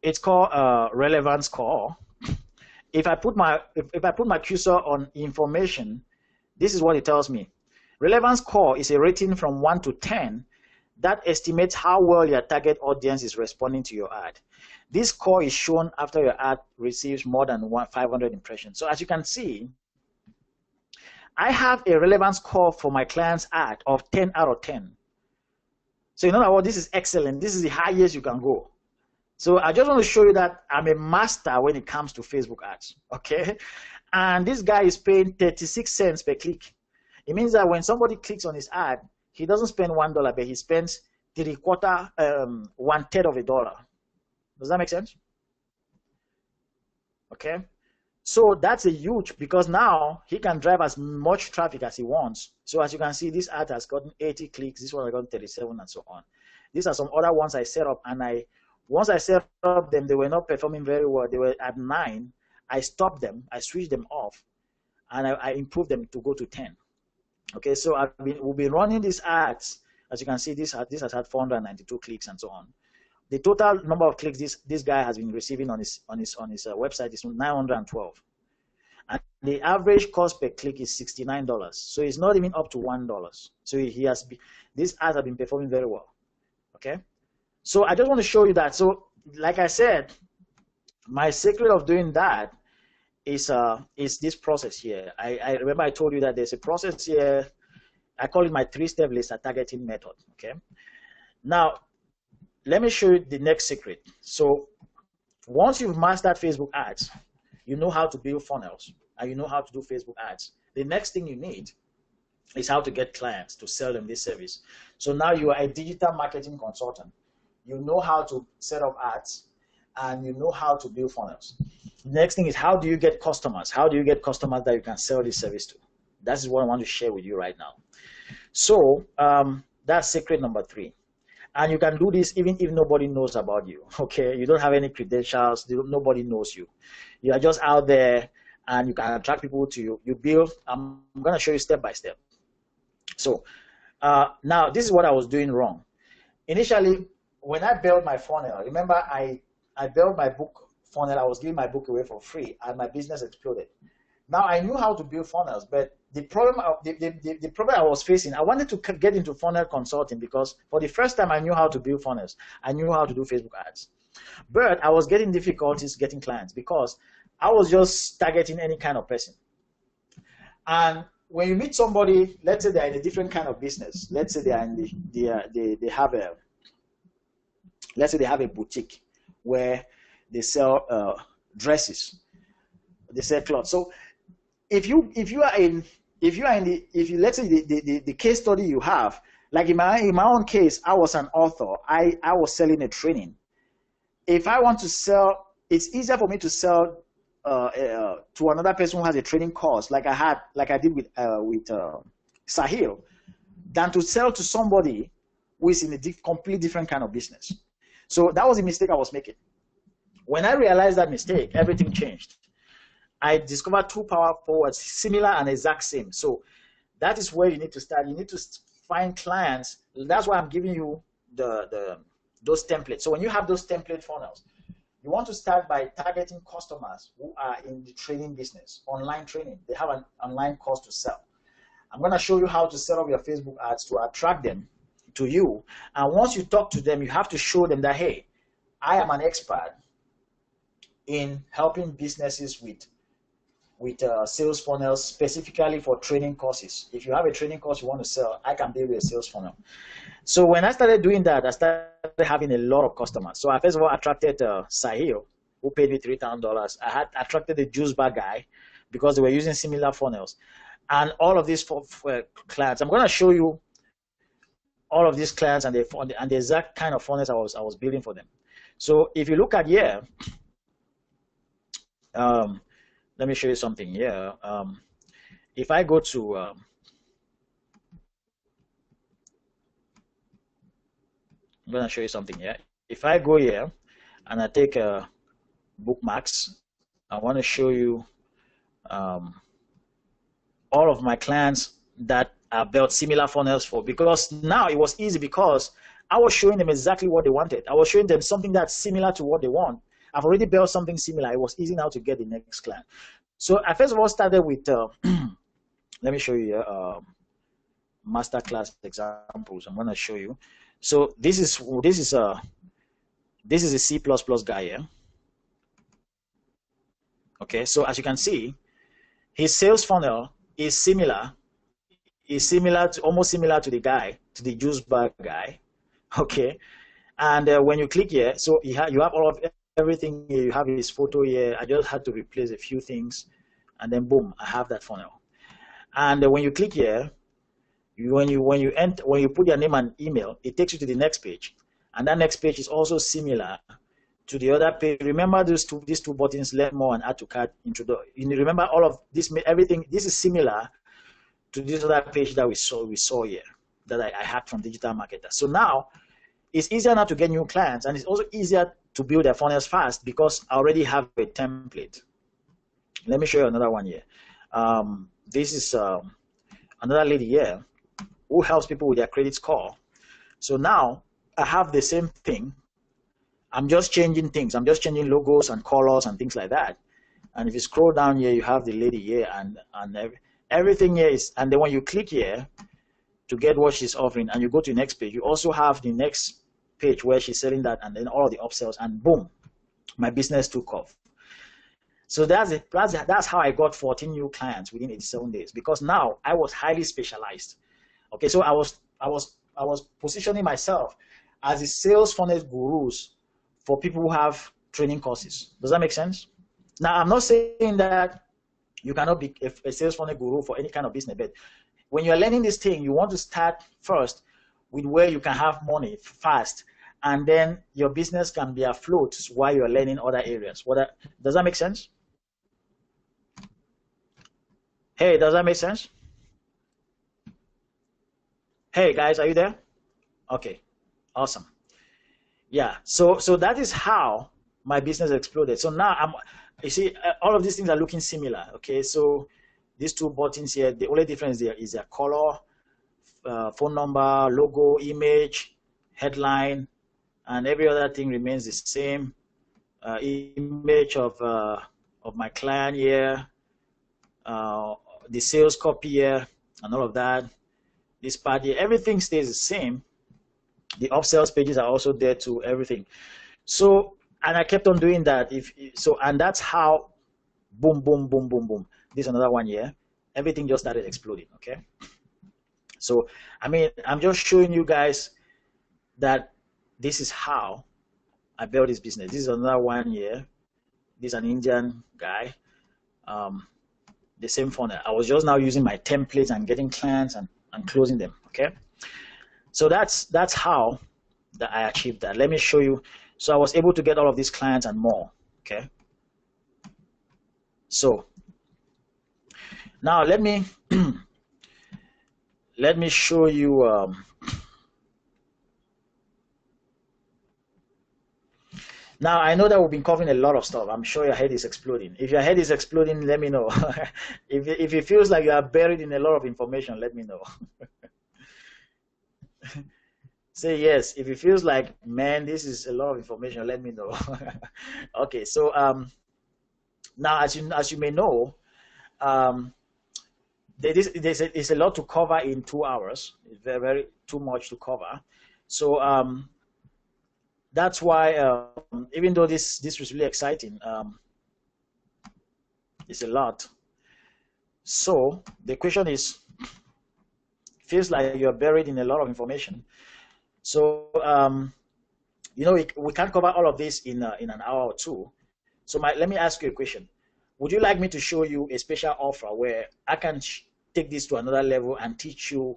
It's called relevance score. If I put my cursor on information, this is what it tells me. Relevance score is a rating from 1 to 10 that estimates how well your target audience is responding to your ad. This score is shown after your ad receives more than 500 impressions. So as you can see, I have a relevance score for my client's ad of 10 out of 10. So in other words, this is excellent. This is the highest you can go. So I just want to show you that I'm a master when it comes to Facebook ads, okay? And this guy is paying 36 cents per click. It means that when somebody clicks on his ad, he doesn't spend $1, but he spends 1/3 of a dollar. Does that make sense? Okay. So that's a huge, because now he can drive as much traffic as he wants. So as you can see, this ad has gotten 80 clicks. This one has gotten 37 and so on. These are some other ones I set up, and once I set up them, they were not performing very well. They were at 9. I stopped them. I switched them off, and I improved them to go to 10. Okay, so we'll be running these ads. As you can see, this has had 492 clicks and so on. The total number of clicks this guy has been receiving on his website is 912, and the average cost per click is $69. So it's not even up to $1. So these ads have been performing very well. Okay, so I just want to show you that. So like I said, my secret of doing that is this process here. I remember I told you that there's a process here. I call it my 3-step list targeting method. Okay, now let me show you the next secret. So once you've mastered Facebook ads, you know how to build funnels, and you know how to do Facebook ads. The next thing you need is how to get clients to sell them this service. So now you are a digital marketing consultant. You know how to set up ads, and you know how to build funnels. The next thing is, how do you get customers? How do you get customers that you can sell this service to? That is what I want to share with you right now. So that's secret number 3. And you can do this even if nobody knows about you, okay? You don't have any credentials, nobody knows you. You are just out there, and you can attract people to you. You build, I'm gonna show you step by step. So now this is what I was doing wrong. Initially, when I built my funnel, remember I built my book funnel, I was giving my book away for free, and my business exploded. Now I knew how to build funnels, but the problem I was facing, I wanted to get into funnel consulting because for the first time I knew how to build funnels. I knew how to do Facebook ads. But I was getting difficulties getting clients because I was just targeting any kind of person. And when you meet somebody, let's say they're in a different kind of business. Let's say they are in they have a boutique where they sell dresses, they sell clothes. So if you let's say the case study you have, like in my own case, I was an author. I was selling a training. If I want to sell, it's easier for me to sell to another person who has a training course, like I did with Sahil, than to sell to somebody who is in a completely different kind of business. So that was a mistake I was making. When I realized that mistake, everything changed. I discovered two powerful words, similar and exact same. So that is where you need to start. You need to find clients. That's why I'm giving you those templates. So when you have those template funnels, you want to start by targeting customers who are in the training business, online training. They have an online course to sell. I'm going to show you how to set up your Facebook ads to attract them to you. And once you talk to them, you have to show them that, hey, I am an expert in helping businesses with sales funnels, specifically for training courses. If you have a training course you want to sell, I can build you a sales funnel. So when I started doing that, I started having a lot of customers. So I first of all attracted Sahil, who paid me $3,000. I had attracted the juice bar guy because they were using similar funnels. And all of these clients, I'm going to show you all of these clients and the exact kind of funnels I was building for them. So if you look at here, let me show you something here. If I go to I'm going to show you something here. If I go here and I take bookmarks, I want to show you all of my clients that I built similar funnels for, because now it was easy because I was showing them exactly what they wanted. I was showing them something that's similar to what they want. I've already built something similar. It was easy now to get the next client. So I first of all started with, let me show you here, masterclass examples. I'm going to show you. So this is a C++ guy here. Okay, so as you can see, his sales funnel is almost similar to the juice bar guy. Okay, and when you click here, so you have all of everything here. You have his photo here. I just had to replace a few things, and then boom, I have that funnel. And when you click here, when you put your name and email, it takes you to the next page, and that next page is also similar to the other page. Remember these two buttons: learn more and add to cart. Remember all of this. Everything. This is similar to this other page that we saw here, that I had from Digital Marketer. So now it's easier now to get new clients, and it's also easier to build their funnels fast because I already have a template. Let me show you another one here. This is another lady here who helps people with their credit score. So now I have the same thing. I'm just changing things. I'm just changing logos and colors and things like that. And if you scroll down here, you have the lady here, and everything here is, and then when you click here to get what she's offering and you go to the next page, you also have the next page where she's selling that, and then all of the upsells, and boom, my business took off. So that's how I got 14 new clients within 87 days, because now I was highly specialized. Okay, so I was positioning myself as a sales funnel gurus for people who have training courses. Does that make sense? Now, I'm not saying that you cannot be a sales funnel guru for any kind of business, but when you're learning this thing, you want to start first with where you can have money fast, and then your business can be afloat while you're learning other areas. Does that make sense? Hey, does that make sense? Hey guys, are you there? Okay, awesome. Yeah, so that is how my business exploded. So now you see, all of these things are looking similar. Okay, so these two buttons here, the only difference there is their color, phone number, logo, image, headline, and every other thing remains the same. Image of my client here, the sales copy here and all of that. This part here, everything stays the same. The upsells pages are also there too, everything. So, and I kept on doing that. And that's how, boom, boom, boom, boom, boom. This is another one here. Everything just started exploding, okay? So, I mean, I'm just showing you guys that this is how I built this business. This is another one here. This is an Indian guy. The same funnel. I was just now using my templates and getting clients and closing them, okay? So that's how that I achieved that. Let me show you. So I was able to get all of these clients and more, okay? So now let me let me show you now I know that we've been covering a lot of stuff. I'm sure your head is exploding. If your head is exploding, let me know. if it feels like you are buried in a lot of information, let me know. Say yes. If it feels like, man, this is a lot of information, let me know. Okay, so now as you may know, there's a lot to cover in 2 hours. It's very too much to cover. So that's why even though this was really exciting, it's a lot. So the question is, feels like you're buried in a lot of information. So you know, we can't cover all of this in an hour or two. So let me ask you a question. Would you like me to show you a special offer where I can take this to another level and teach you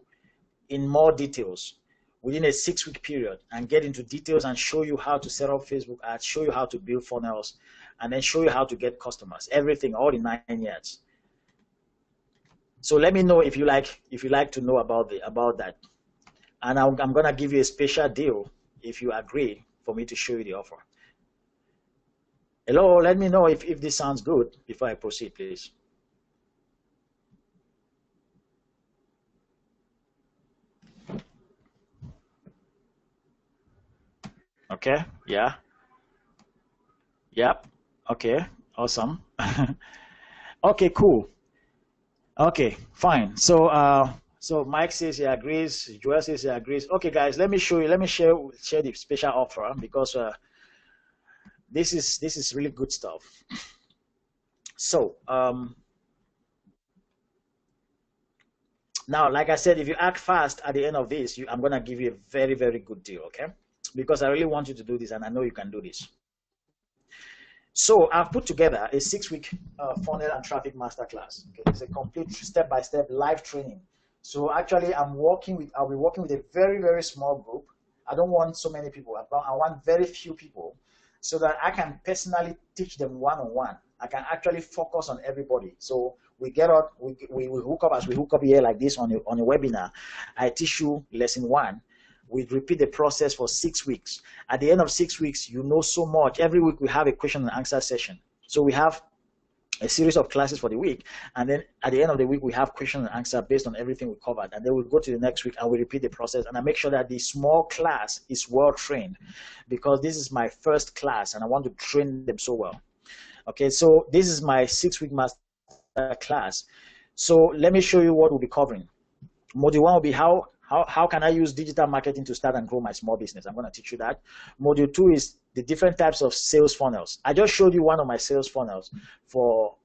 in more details within a 6-week period and get into details and show you how to set up Facebook ads, show you how to build funnels, and then show you how to get customers, everything, all in 9 years. So let me know if you like to know about that. And I'm gonna give you a special deal if you agree for me to show you the offer. Hello, let me know if this sounds good before I proceed, please. Okay, yeah. Yep, okay, awesome. Okay, cool. Okay, fine. So so Mike says he agrees, Joel says he agrees. Okay, guys, let me show you, let me share the special offer because this is really good stuff. So now, like I said, if you act fast at the end of this, I'm gonna give you a very, very good deal, okay? Because I really want you to do this and I know you can do this. So I've put together a 6-week funnel and traffic masterclass. Okay, it's a complete step-by-step live training. So actually, I'll be working with a very, very small group. I don't want so many people. I want very few people, so that I can personally teach them one-on-one. I can actually focus on everybody. So we get up, we hook up as we hook up here like this on a webinar. I teach you lesson 1. We repeat the process for 6 weeks. At the end of 6 weeks, you know so much. Every week we have a question and answer session. So we have a series of classes for the week, and then at the end of the week we have question and answer based on everything we covered, and then we'll go to the next week and we repeat the process, and I make sure that the small class is well trained, because this is my first class and I want to train them so well. Okay, so this is my 6-week master class. So let me show you what we'll be covering. Module 1 will be how can I use digital marketing to start and grow my small business? I'm going to teach you that. Module 2 is the different types of sales funnels. I just showed you one of my sales funnels for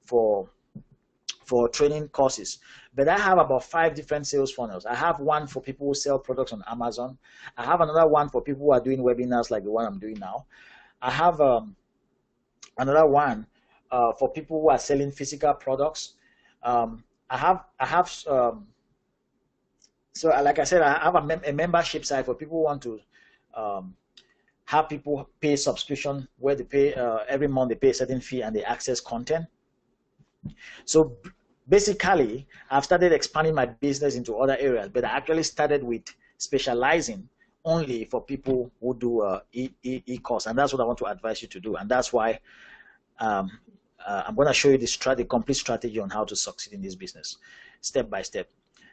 training courses, but I have about 5 different sales funnels. I have one for people who sell products on Amazon. I have another one for people who are doing webinars like the one I'm doing now. I have another one for people who are selling physical products. So like I said, I have a membership site for people who want to have people pay subscription, where they pay every month, they pay a certain fee and they access content. So basically, I've started expanding my business into other areas, but I actually started with specializing only for people who do e-course, and that's what I want to advise you to do. And that's why I'm going to show you the complete strategy on how to succeed in this business, step by step.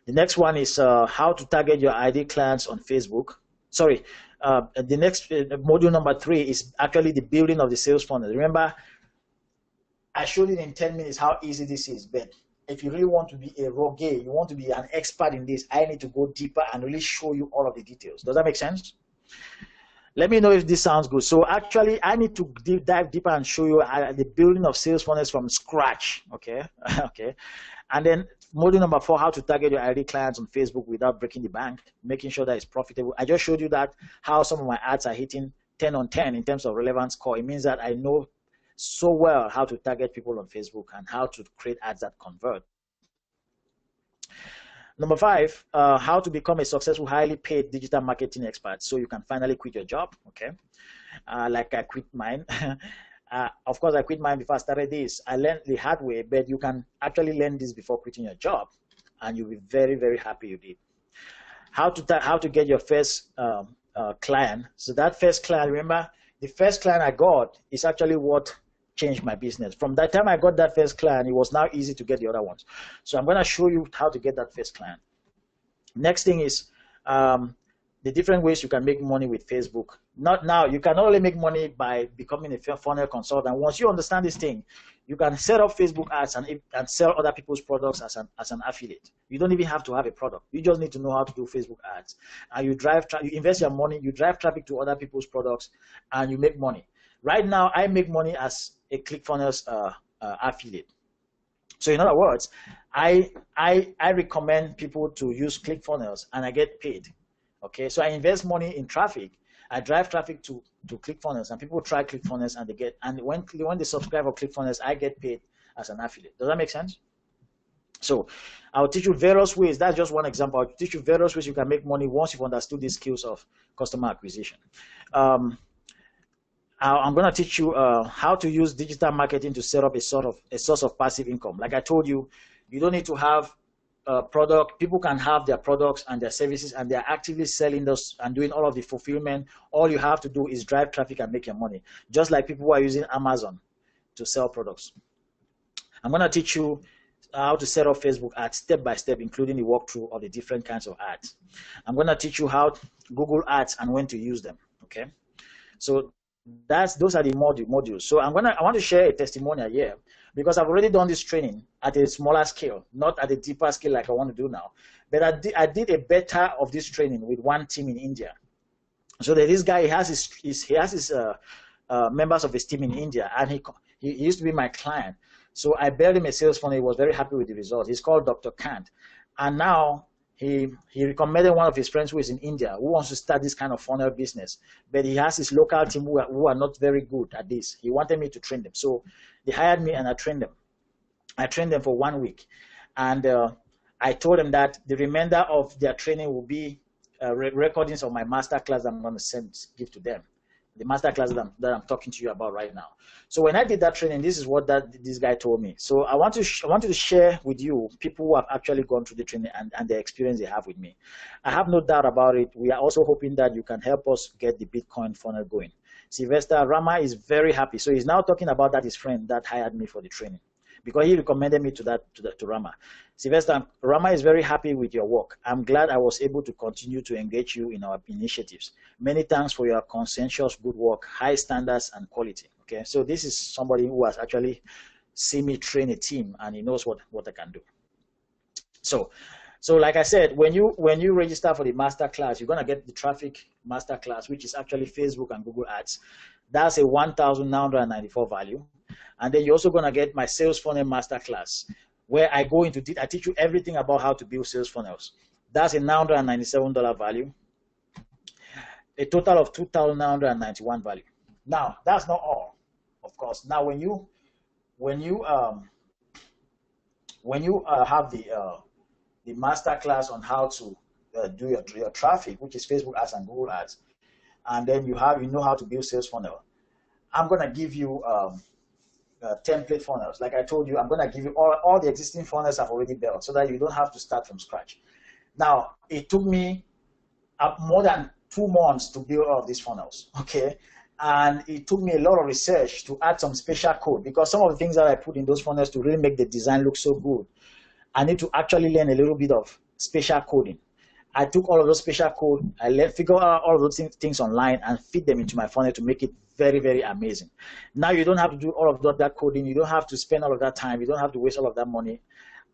The next one is how to target your ideal clients on Facebook. Sorry, the next module number 3 is actually the building of the sales funnel. Remember, I showed you in 10 minutes how easy this is, but if you really want to be a rogue, you want to be an expert in this, I need to go deeper and really show you all of the details. Does that make sense? Let me know if this sounds good. So actually, I need to dive deeper and show you the building of sales funnels from scratch, okay? Okay. And then module number 4, how to target your ideal clients on Facebook without breaking the bank, making sure that it's profitable. I just showed you that how some of my ads are hitting 10 on 10 in terms of relevance score. It means that I know so well how to target people on Facebook and how to create ads that convert. Number 5, how to become a successful, highly paid digital marketing expert so you can finally quit your job, okay? Like I quit mine. Of course, I quit mine before I started this. I learned the hard way, but you can actually learn this before quitting your job, and you'll be very, very happy you did. How to get your first client. So that first client, remember, the first client I got is actually what changed my business. From that time I got that first client, it was now easy to get the other ones. So I'm going to show you how to get that first client. Next thing is the different ways you can make money with Facebook. Not now, you can only make money by becoming a funnel consultant. Once you understand this thing, you can set up Facebook ads and sell other people's products as an affiliate. You don't even have to have a product. You just need to know how to do Facebook ads. And you invest your money, you drive traffic to other people's products, and you make money. Right now, I make money as a ClickFunnels affiliate. So in other words, I recommend people to use ClickFunnels, and I get paid. Okay, so I invest money in traffic. I drive traffic to ClickFunnels, and people try ClickFunnels, and they get, and when they subscribe for ClickFunnels, I get paid as an affiliate. Does that make sense? So I'll teach you various ways. That's just one example. I'll teach you various ways you can make money once you've understood these skills of customer acquisition. I'm going to teach you how to use digital marketing to set up a source of passive income. Like I told you, you don't need to have a product. People can have their products and their services, and they're actively selling those and doing all of the fulfillment. All you have to do is drive traffic and make your money, just like people who are using Amazon to sell products. I'm going to teach you how to set up Facebook ads step by step, including the walkthrough of the different kinds of ads. I'm going to teach you how Google ads and when to use them. Okay, so those are the modules. So I want to share a testimonial here, because I've already done this training at a smaller scale, not at a deeper scale like I want to do now. But I did a beta of this training with one team in India. So that this guy, he has his members of his team in India, and he used to be my client. So I built him a sales funnel. He was very happy with the results. He's called Dr. Kant, and now he recommended one of his friends who is in India who wants to start this kind of funnel business, but he has his local team who are not very good at this. He wanted me to train them. So they hired me and I trained them. I trained them for 1 week. And I told them that the remainder of their training will be recordings of my masterclass I'm going to give to them. The masterclass that I'm talking to you about right now. So when I did that training, this is what this guy told me. So I want to share with you people who have actually gone through the training and the experience they have with me. I have no doubt about it. We are also hoping that you can help us get the Bitcoin funnel going. Sylvester Rama is very happy. So he's now talking about that his friend that hired me for the training, because he recommended me to Rama. Sylvester, Rama is very happy with your work. I'm glad I was able to continue to engage you in our initiatives. Many thanks for your conscientious good work, high standards and quality. Okay, so this is somebody who has actually seen me train a team, and he knows what I can do. So like I said, when you register for the masterclass, you're gonna get the traffic masterclass, which is actually Facebook and Google Ads. That's a 1,994 value. And then you're also going to get my sales funnel masterclass, where I go into I teach you everything about how to build sales funnels. That's a $997 value, a total of 2,991 value. Now that's not all, of course. Now when you have the masterclass on how to do your traffic, which is Facebook ads and Google ads, and then you know how to build sales funnel, I'm going to give you template funnels. Like I told you, I'm going to give you all the existing funnels I've already built, so that you don't have to start from scratch. Now, it took me more than 2 months to build all of these funnels, okay? And it took me a lot of research to add some special code, because some of the things that I put in those funnels to really make the design look so good, I need to actually learn a little bit of special coding. I took all of those special code, figure out all of those things online and feed them into my funnel to make it very, very amazing. Now you don't have to do all of that coding. You don't have to spend all of that time. You don't have to waste all of that money.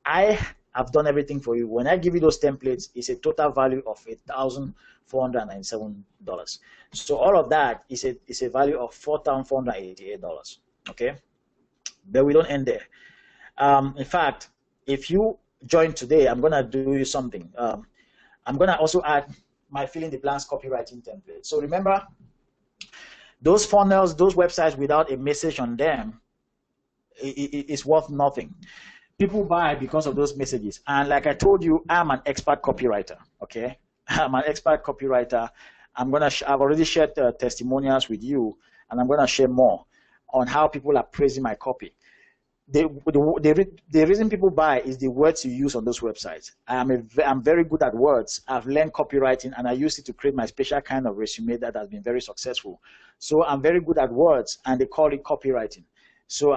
I have done everything for you. When I give you those templates, it's a total value of $1,497. So all of that is a value of $4,488. Okay, but we don't end there. In fact, if you join today, I'm gonna do you something. I'm gonna also add my fill in the blanks copywriting template. So remember, those funnels, those websites without a message on them, it's worth nothing. People buy because of those messages. And like I told you, I'm an expert copywriter. Okay, I'm an expert copywriter. I've already shared testimonials with you, and I'm gonna share more on how people are praising my copy. The reason people buy is the words you use on those websites. I'm very good at words. I've learned copywriting, and I use it to create my special kind of resume that has been very successful. So I'm very good at words, and they call it copywriting. So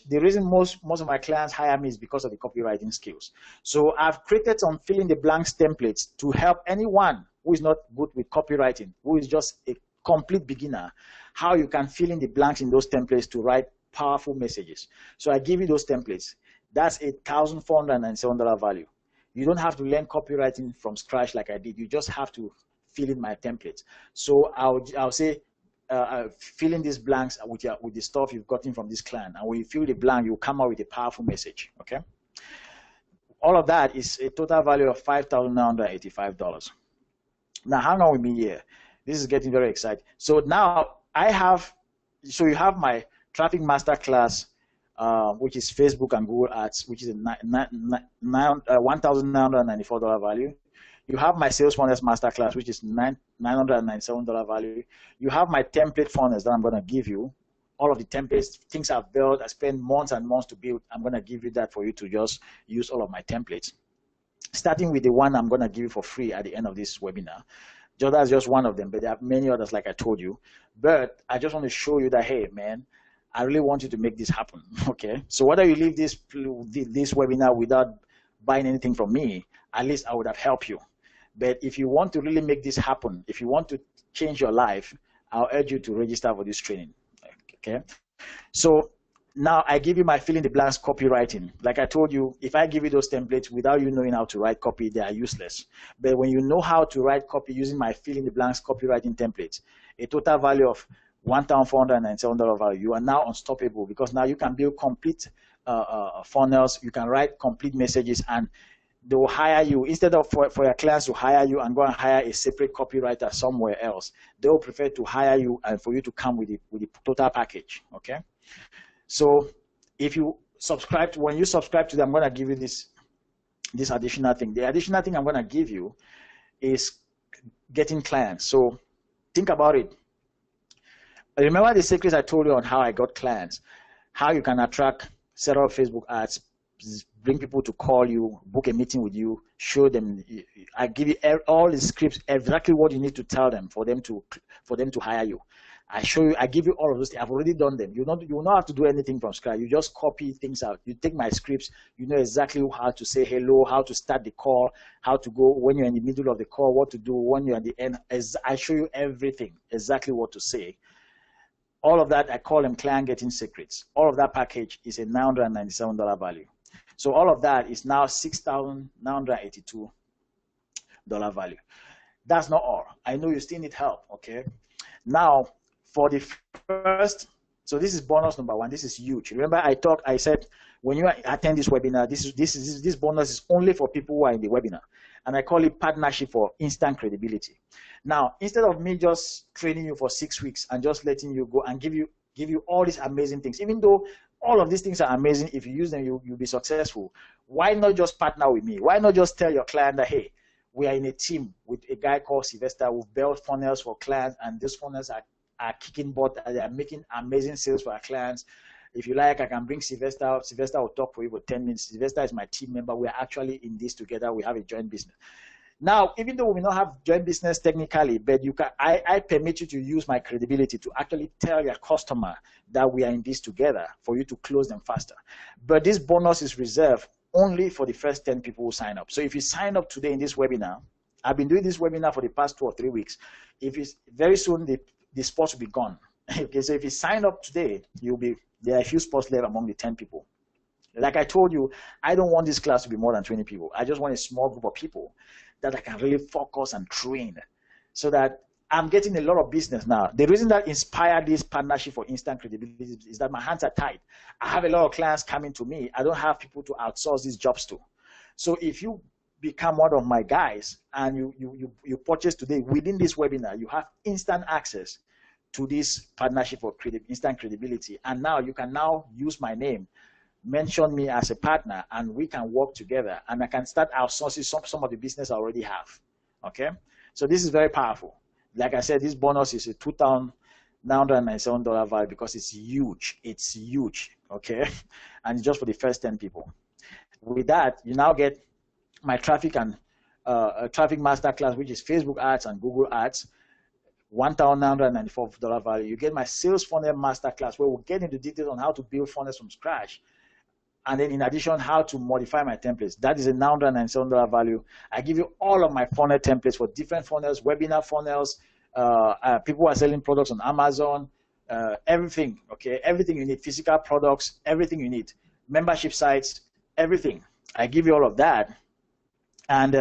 the reason most of my clients hire me is because of the copywriting skills. So I've created some fill in the blanks templates to help anyone who is not good with copywriting, who is just a complete beginner, how you can fill in the blanks in those templates to write powerful messages. So I give you those templates. That's a $1,497 value. You don't have to learn copywriting from scratch like I did. You just have to fill in my templates. So I'll say, fill in these blanks with the stuff you've gotten from this client, and when you fill the blank, you come out with a powerful message. Okay. All of that is a total value of $5,985. Now, hang on with me here. This is getting very exciting. So now you have my traffic masterclass, which is Facebook and Google Ads, which is a $1,994 value. You have my sales funnels masterclass, which is $997 value. You have my template funnels that I'm going to give you. All of the templates, things I've built, I spent months and months to build. I'm going to give you that for you to just use all of my templates. Starting with the one I'm going to give you for free at the end of this webinar. That's just one of them, but there are many others like I told you. But I just want to show you that, hey, man, I really want you to make this happen, okay? So whether you leave this webinar without buying anything from me, at least I would have helped you. But if you want to really make this happen, if you want to change your life, I'll urge you to register for this training, okay? So now I give you my fill in the blanks copywriting. Like I told you, if I give you those templates without you knowing how to write copy, they are useless. But when you know how to write copy using my fill in the blanks copywriting templates, a total value of $1,497 value, you are now unstoppable, because now you can build complete funnels, you can write complete messages, and they will hire you. Instead of for your clients to hire you and go and hire a separate copywriter somewhere else, they will prefer to hire you and for you to come with the total package, okay? So if you subscribe, when you subscribe to them, I'm going to give you this additional thing. The additional thing I'm going to give you is getting clients. So think about it. Remember the secrets I told you on how I got clients, how you can attract, set up Facebook ads, bring people to call you, book a meeting with you, show them. I give you all the scripts, exactly what you need to tell them for them to hire you. I show you, I give you all of those things. I've already done them. You will not have to do anything from scratch. You just copy things out. You take my scripts. You know exactly how to say hello, how to start the call, how to go when you're in the middle of the call, what to do when you're at the end. I show you everything, exactly what to say. All of that, I call them client getting secrets. All of that package is a $997 value. So all of that is now $6,982 value. That's not all. I know you still need help, okay? Now, for the first, so this is bonus number one. This is huge. Remember, I said when you attend this webinar, this bonus is only for people who are in the webinar, and I call it partnership for instant credibility. Now, instead of me just training you for 6 weeks and just letting you go and give you all these amazing things, even though all of these things are amazing, if you use them, you'll be successful. Why not just partner with me? Why not just tell your client that, hey, we are in a team with a guy called Sylvester. We've built funnels for clients, and these funnels are kicking butt. They are making amazing sales for our clients. If you like, I can bring Sylvester. Sylvester will talk for you for 10 minutes. Sylvester is my team member. We are actually in this together. We have a joint business. Now, even though we may not have joint business technically, but I permit you to use my credibility to actually tell your customer that we are in this together for you to close them faster. But this bonus is reserved only for the first 10 people who sign up. So if you sign up today in this webinar, I've been doing this webinar for the past 2 or 3 weeks. If it's very soon, the spots will be gone. Okay, so if you sign up today, there are a few spots left among the 10 people. Like I told you, I don't want this class to be more than 20 people. I just want a small group of people that I can really focus and train so that I'm getting a lot of business now. The reason that inspired this partnership for instant credibility is that my hands are tied. I have a lot of clients coming to me. I don't have people to outsource these jobs to. So if you become one of my guys and you purchase today within this webinar, you have instant access to this partnership for instant credibility. And now you can now use my name, mention me as a partner, and we can work together, and I can start outsourcing some of the business I already have. Okay, so this is very powerful. Like I said, this bonus is a $2,997 value because it's huge. It's huge. Okay, and it's just for the first 10 people. With that, you now get my traffic and traffic masterclass, which is Facebook ads and Google ads, $1,994 value. You get my sales funnel masterclass, where we'll get into details on how to build funnels from scratch. And then in addition, how to modify my templates. That is a $997 value. I give you all of my funnel templates for different funnels, webinar funnels, people who are selling products on Amazon, everything, okay? Everything you need, physical products, everything you need, membership sites, everything. I give you all of that. And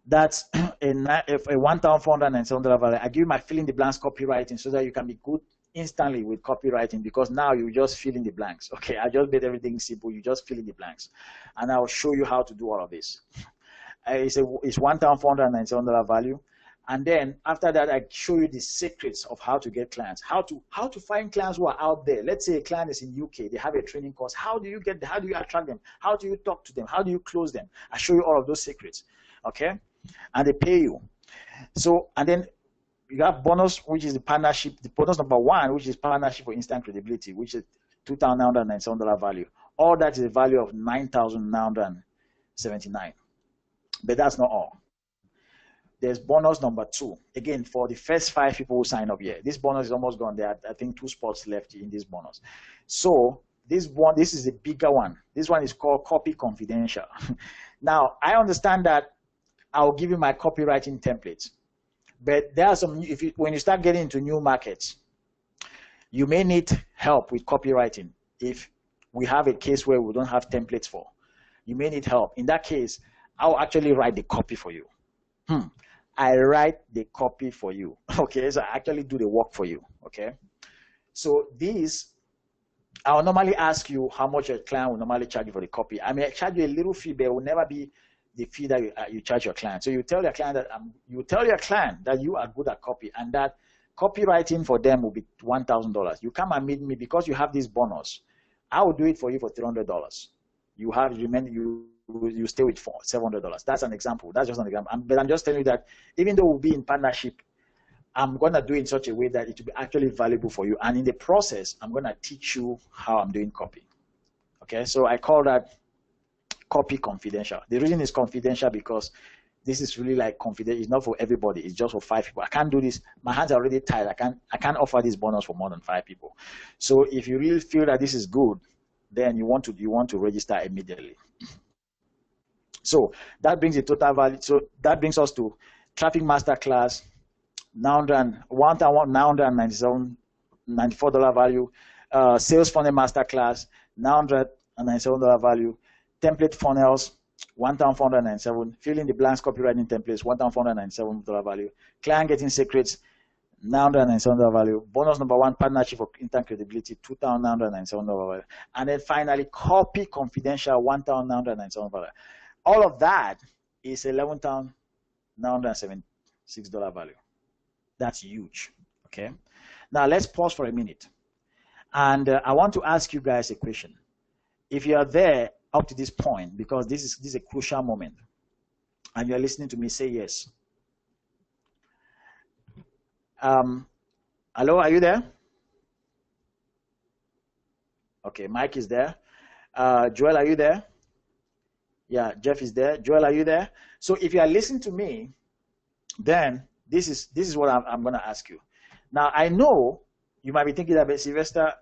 that's a $1,497 value. I give you my fill in the blanks copywriting so that you can be good instantly with copywriting, because now you just fill in the blanks. Okay, I just made everything simple. You just fill in the blanks, and I'll show you how to do all of this. It's $1,497 value, and then after that, I show you the secrets of how to get clients, how to find clients who are out there. Let's say a client is in UK, they have a training course. How do you get them? How do you attract them? How do you talk to them? How do you close them? I show you all of those secrets. Okay, and they pay you. So, and then you have bonus, which is the partnership, the bonus number 1, which is partnership for instant credibility, which is $2,997 value. All that is a value of $9,979. But that's not all. There's bonus number 2. Again, for the first 5 people who sign up here. This bonus is almost gone. There are, I think, 2 spots left in this bonus. So this is the bigger one. This one is called Copy Confidential. Now, I understand that I'll give you my copywriting templates. But there are some, when you start getting into new markets, you may need help with copywriting. If we have a case where we don't have templates for, you may need help. In that case, I'll actually write the copy for you. I write the copy for you. Okay, so I actually do the work for you. Okay, so these, I'll normally ask you how much a client will normally charge you for the copy. I may charge you a little fee, but it will never be the fee that you charge your client. So you tell your client that you are good at copy, and that copywriting for them will be $1,000. You come and meet me because you have this bonus. I will do it for you for $300. You have you stay with $700. That's an example. That's just an example. But I'm just telling you that even though we'll be in partnership, I'm gonna do it in such a way that it will be actually valuable for you. And in the process, I'm gonna teach you how I'm doing copy. Okay, so I call that Copy Confidential. The reason it's confidential because this is really like confidential. It's not for everybody. It's just for 5 people. I can't do this. My hands are already tied. I can't offer this bonus for more than 5 people. So if you really feel that this is good, then you want to register immediately. So that brings the total value. So that brings us to Traffic Masterclass, $1,994 value. Sales Funnel Masterclass, $997 value. Template funnels, $1,497. Fill in the blanks copywriting templates, $1,497 value. Client getting secrets, $997 value. Bonus number 1, partnership for instant credibility, $2,997 value. And then finally, Copy Confidential, $1,997 value. All of that is $11,976 value. That's huge. Okay. Now let's pause for a minute, and I want to ask you guys a question. If you are there up to this point, because this is a crucial moment, and you're listening to me, say yes. Hello, are you there? Okay, Mike is there. Joel, are you there? Yeah, Jeff is there. Joel, are you there? So if you are listening to me, then this is what I'm going to ask you. Now, I know you might be thinking that, Sylvester,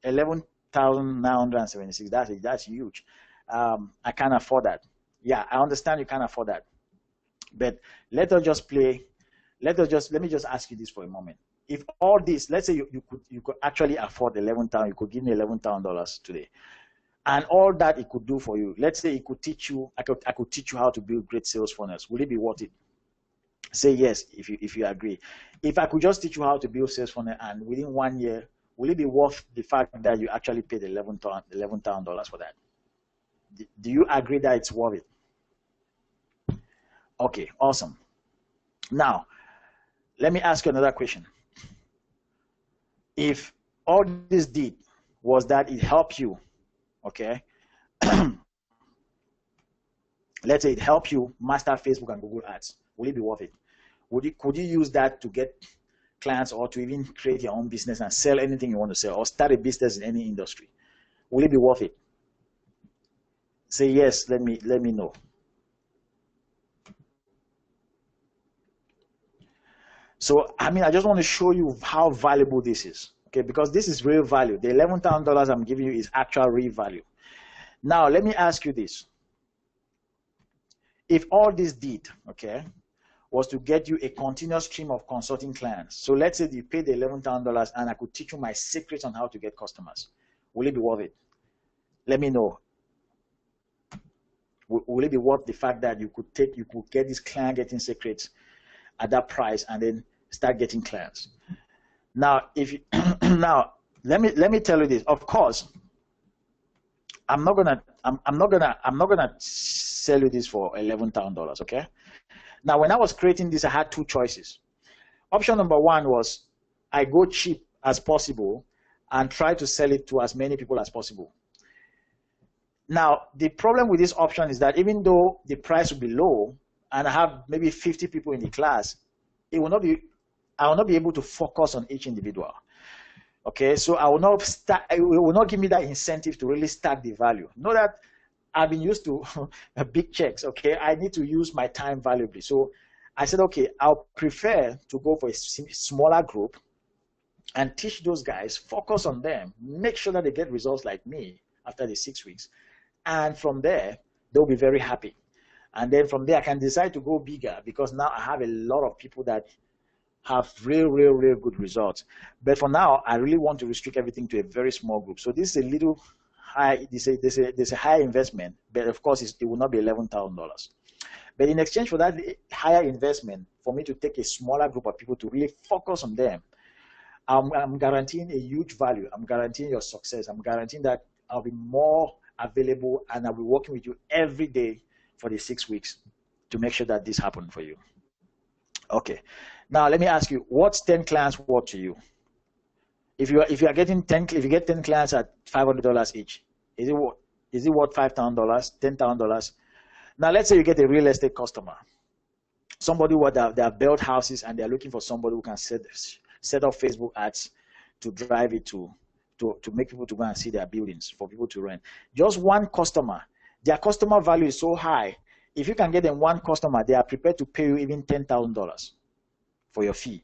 11,976, that's huge. I can't afford that. Yeah, I understand you can't afford that. But let me just ask you this for a moment. If all this, let's say you could actually afford $11,000, you could give me $11,000 today. and all that it could do for you. Let's say it could teach you, I could teach you how to build great sales funnels. Will it be worth it? Say yes if you agree. If I could just teach you how to build sales funnel and within 1 year, will it be worth the fact that you actually paid $11,000 for that? Do you agree that it's worth it? Okay, awesome. Now, let me ask you another question. If all this did was that it helped you, okay, let's say it helped you master Facebook and Google Ads, will it be worth it? Could you use that to get clients or to even create your own business and sell anything you want to sell or start a business in any industry? Will it be worth it? Say yes, let me know. So, I mean, I just want to show you how valuable this is, okay, because this is real value. The $11,000 I'm giving you is actual real value. Now, let me ask you this. If all this did, okay, was to get you a continuous stream of consulting clients, so let's say you paid the $11,000 and I could teach you my secrets on how to get customers, will it be worth it? Let me know. Will it be worth the fact that you could get this client getting secrets at that price and then start getting clients? Now, if you, now let me tell you this. Of course, I'm not gonna sell you this for $11,000. Okay. Now, when I was creating this, I had two choices. Option number one was I go cheap as possible and try to sell it to as many people as possible. Now, the problem with this option is that even though the price will be low and I have maybe 50 people in the class, I will not be able to focus on each individual. Okay, so it will not give me that incentive to really stack the value. Know that I've been used to big checks, okay? I need to use my time valuably. So I said, okay, I'll prefer to go for a smaller group and teach those guys, focus on them, make sure that they get results like me after the 6 weeks. And from there, they'll be very happy. And then from there, I can decide to go bigger because now I have a lot of people that have real good results. But for now, I really want to restrict everything to a very small group. So this is a little high, there's a high investment, but of course it will not be $11,000. But in exchange for that higher investment, for me to take a smaller group of people to really focus on them, I'm guaranteeing a huge value. I'm guaranteeing your success. I'm guaranteeing that I'll be more available and I'll be working with you every day for the 6 weeks to make sure that this happens for you. Okay. Now let me ask you, what's 10 clients worth to you? If you get 10 clients at $500 each, is it worth $5,000, $10,000? Now let's say you get a real estate customer, somebody who they have built houses and they're looking for somebody who can set up Facebook ads to drive it to make people to go and see their buildings for people to rent. Just one customer, their customer value is so high. If you can get them one customer, they are prepared to pay you even $10,000 for your fee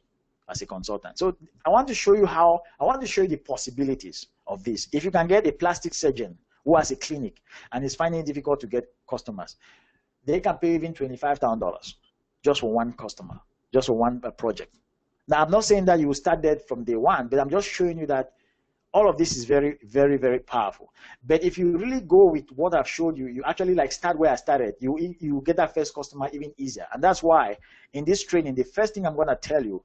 as a consultant. So I want to show you the possibilities of this. If you can get a plastic surgeon who has a clinic and is finding it difficult to get customers, they can pay even $25,000 just for one customer, just for one project. Now, I'm not saying that you will start there from day one, but I'm just showing you that all of this is very powerful. But if you really go with what I've showed you, you actually like start where I started. You get that first customer even easier. And that's why in this training, the first thing I'm going to tell you,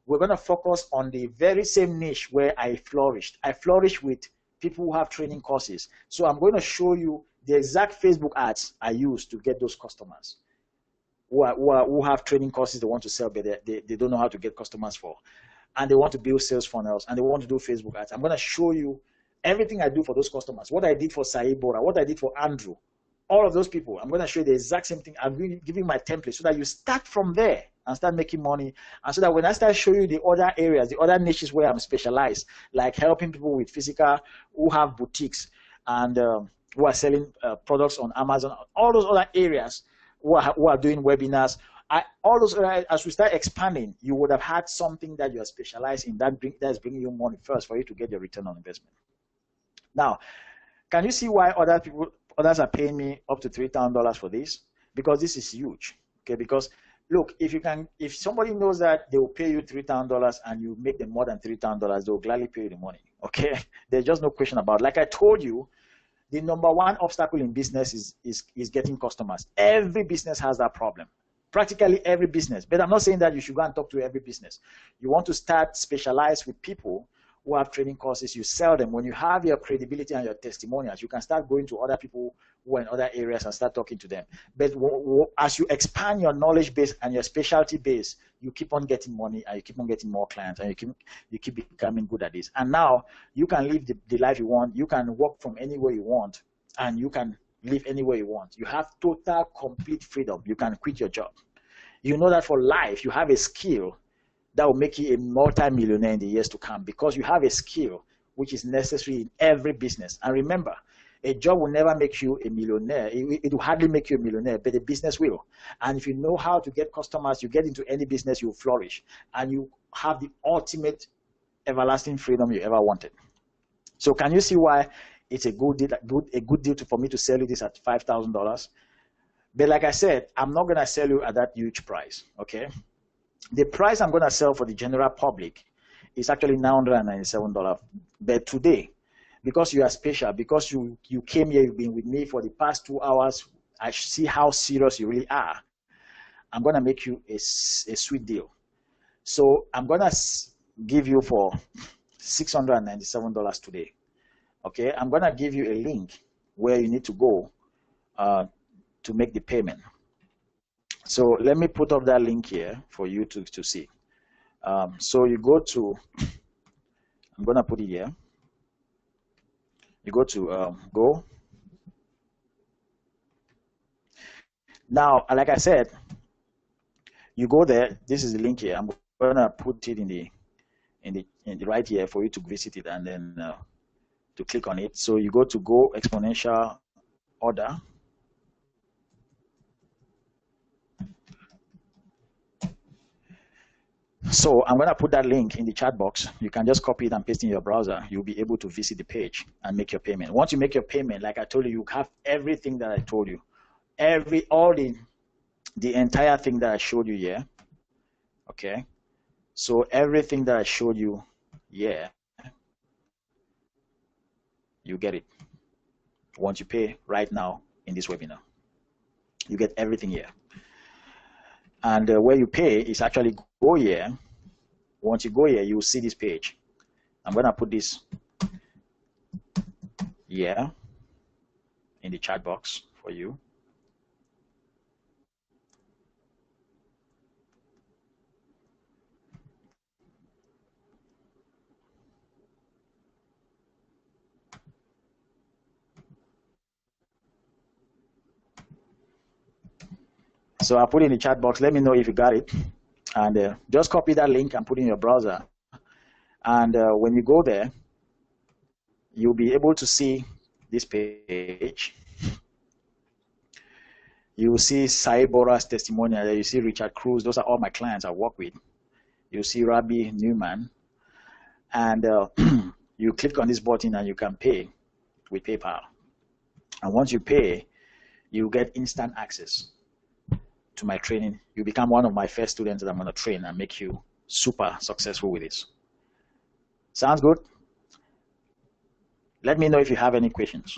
we're going to focus on the very same niche where I flourished. I flourished with people who have training courses. So I'm going to show you the exact Facebook ads I use to get those customers who have training courses they want to sell, but they don't know how to get customers for. And they want to build sales funnels, and they want to do Facebook ads. I'm going to show you everything I do for those customers, what I did for Saeed Bora, what I did for Andrew, all of those people. I'm going to show you the exact same thing. I'm giving you my template so that you start from there and start making money. And so that when I start showing you the other areas, the other niches where I'm specialized, like helping people with physical, who have boutiques, and who are selling products on Amazon, all those other areas who are doing webinars, all those, as we start expanding, you would have had something that you are specialized in that is bringing you money first for you to get your return on investment. Now, can you see why others are paying me up to $3,000 for this? Because this is huge. Okay, because look, if somebody knows that they will pay you $3,000 and you make them more than $3,000, they will gladly pay you the money. Okay, there's just no question about it. Like I told you, the number one obstacle in business is getting customers. Every business has that problem. Practically every business. But I'm not saying that you should go and talk to every business. You want to start specialize with people who have training courses. You sell them. When you have your credibility and your testimonials, you can start going to other people who are in other areas and start talking to them. But as you expand your knowledge base and your specialty base, you keep on getting money and you keep on getting more clients and you keep becoming good at this. And now you can live the life you want. You can work from anywhere you want and you can live anywhere you want. You have total, complete freedom. You can quit your job. You know that for life, you have a skill that will make you a multi-millionaire in the years to come because you have a skill which is necessary in every business. And remember, a job will never make you a millionaire. It will hardly make you a millionaire, but a business will. And if you know how to get customers, you get into any business, you will flourish. And you have the ultimate everlasting freedom you ever wanted. So can you see why it's a good deal for me to sell you this at $5,000? But like I said, I'm not going to sell you at that huge price, okay? The price I'm going to sell for the general public is actually $997. But today, because you are special, because you came here, you've been with me for the past 2 hours, I see how serious you really are. I'm going to make you a sweet deal. So I'm going to give you for $697 today. Okay, I'm going to give you a link where you need to go to make the payment. So let me put up that link here for you to see. So you go to, I'm going to put it here. You go to go. Now, like I said, you go there. This is the link here. I'm going to put it in the right here for you to visit it and then to click on it. So you go to Go Exponential Order. So I'm going to put that link in the chat box. You can just copy it and paste it in your browser. You'll be able to visit the page and make your payment. Once you make your payment, like I told you, you have everything that I told you. The entire thing that I showed you here. Okay. So everything that I showed you here, you get it. Once you pay right now in this webinar, you get everything here. And where you pay is actually go here. Once you go here, you will see this page. I'm going to put this here in the chat box for you. So I put it in the chat box. Let me know if you got it. And just copy that link and put it in your browser. And when you go there, you'll be able to see this page. You will see Sai Bora's testimonial. You see Richard Cruz. Those are all my clients I work with. You see Rabbi Newman. And you click on this button and you can pay with PayPal. And once you pay, you get instant access to my training. You become one of my first students that I'm going to train and make you super successful with this. Sounds good? Let me know if you have any questions.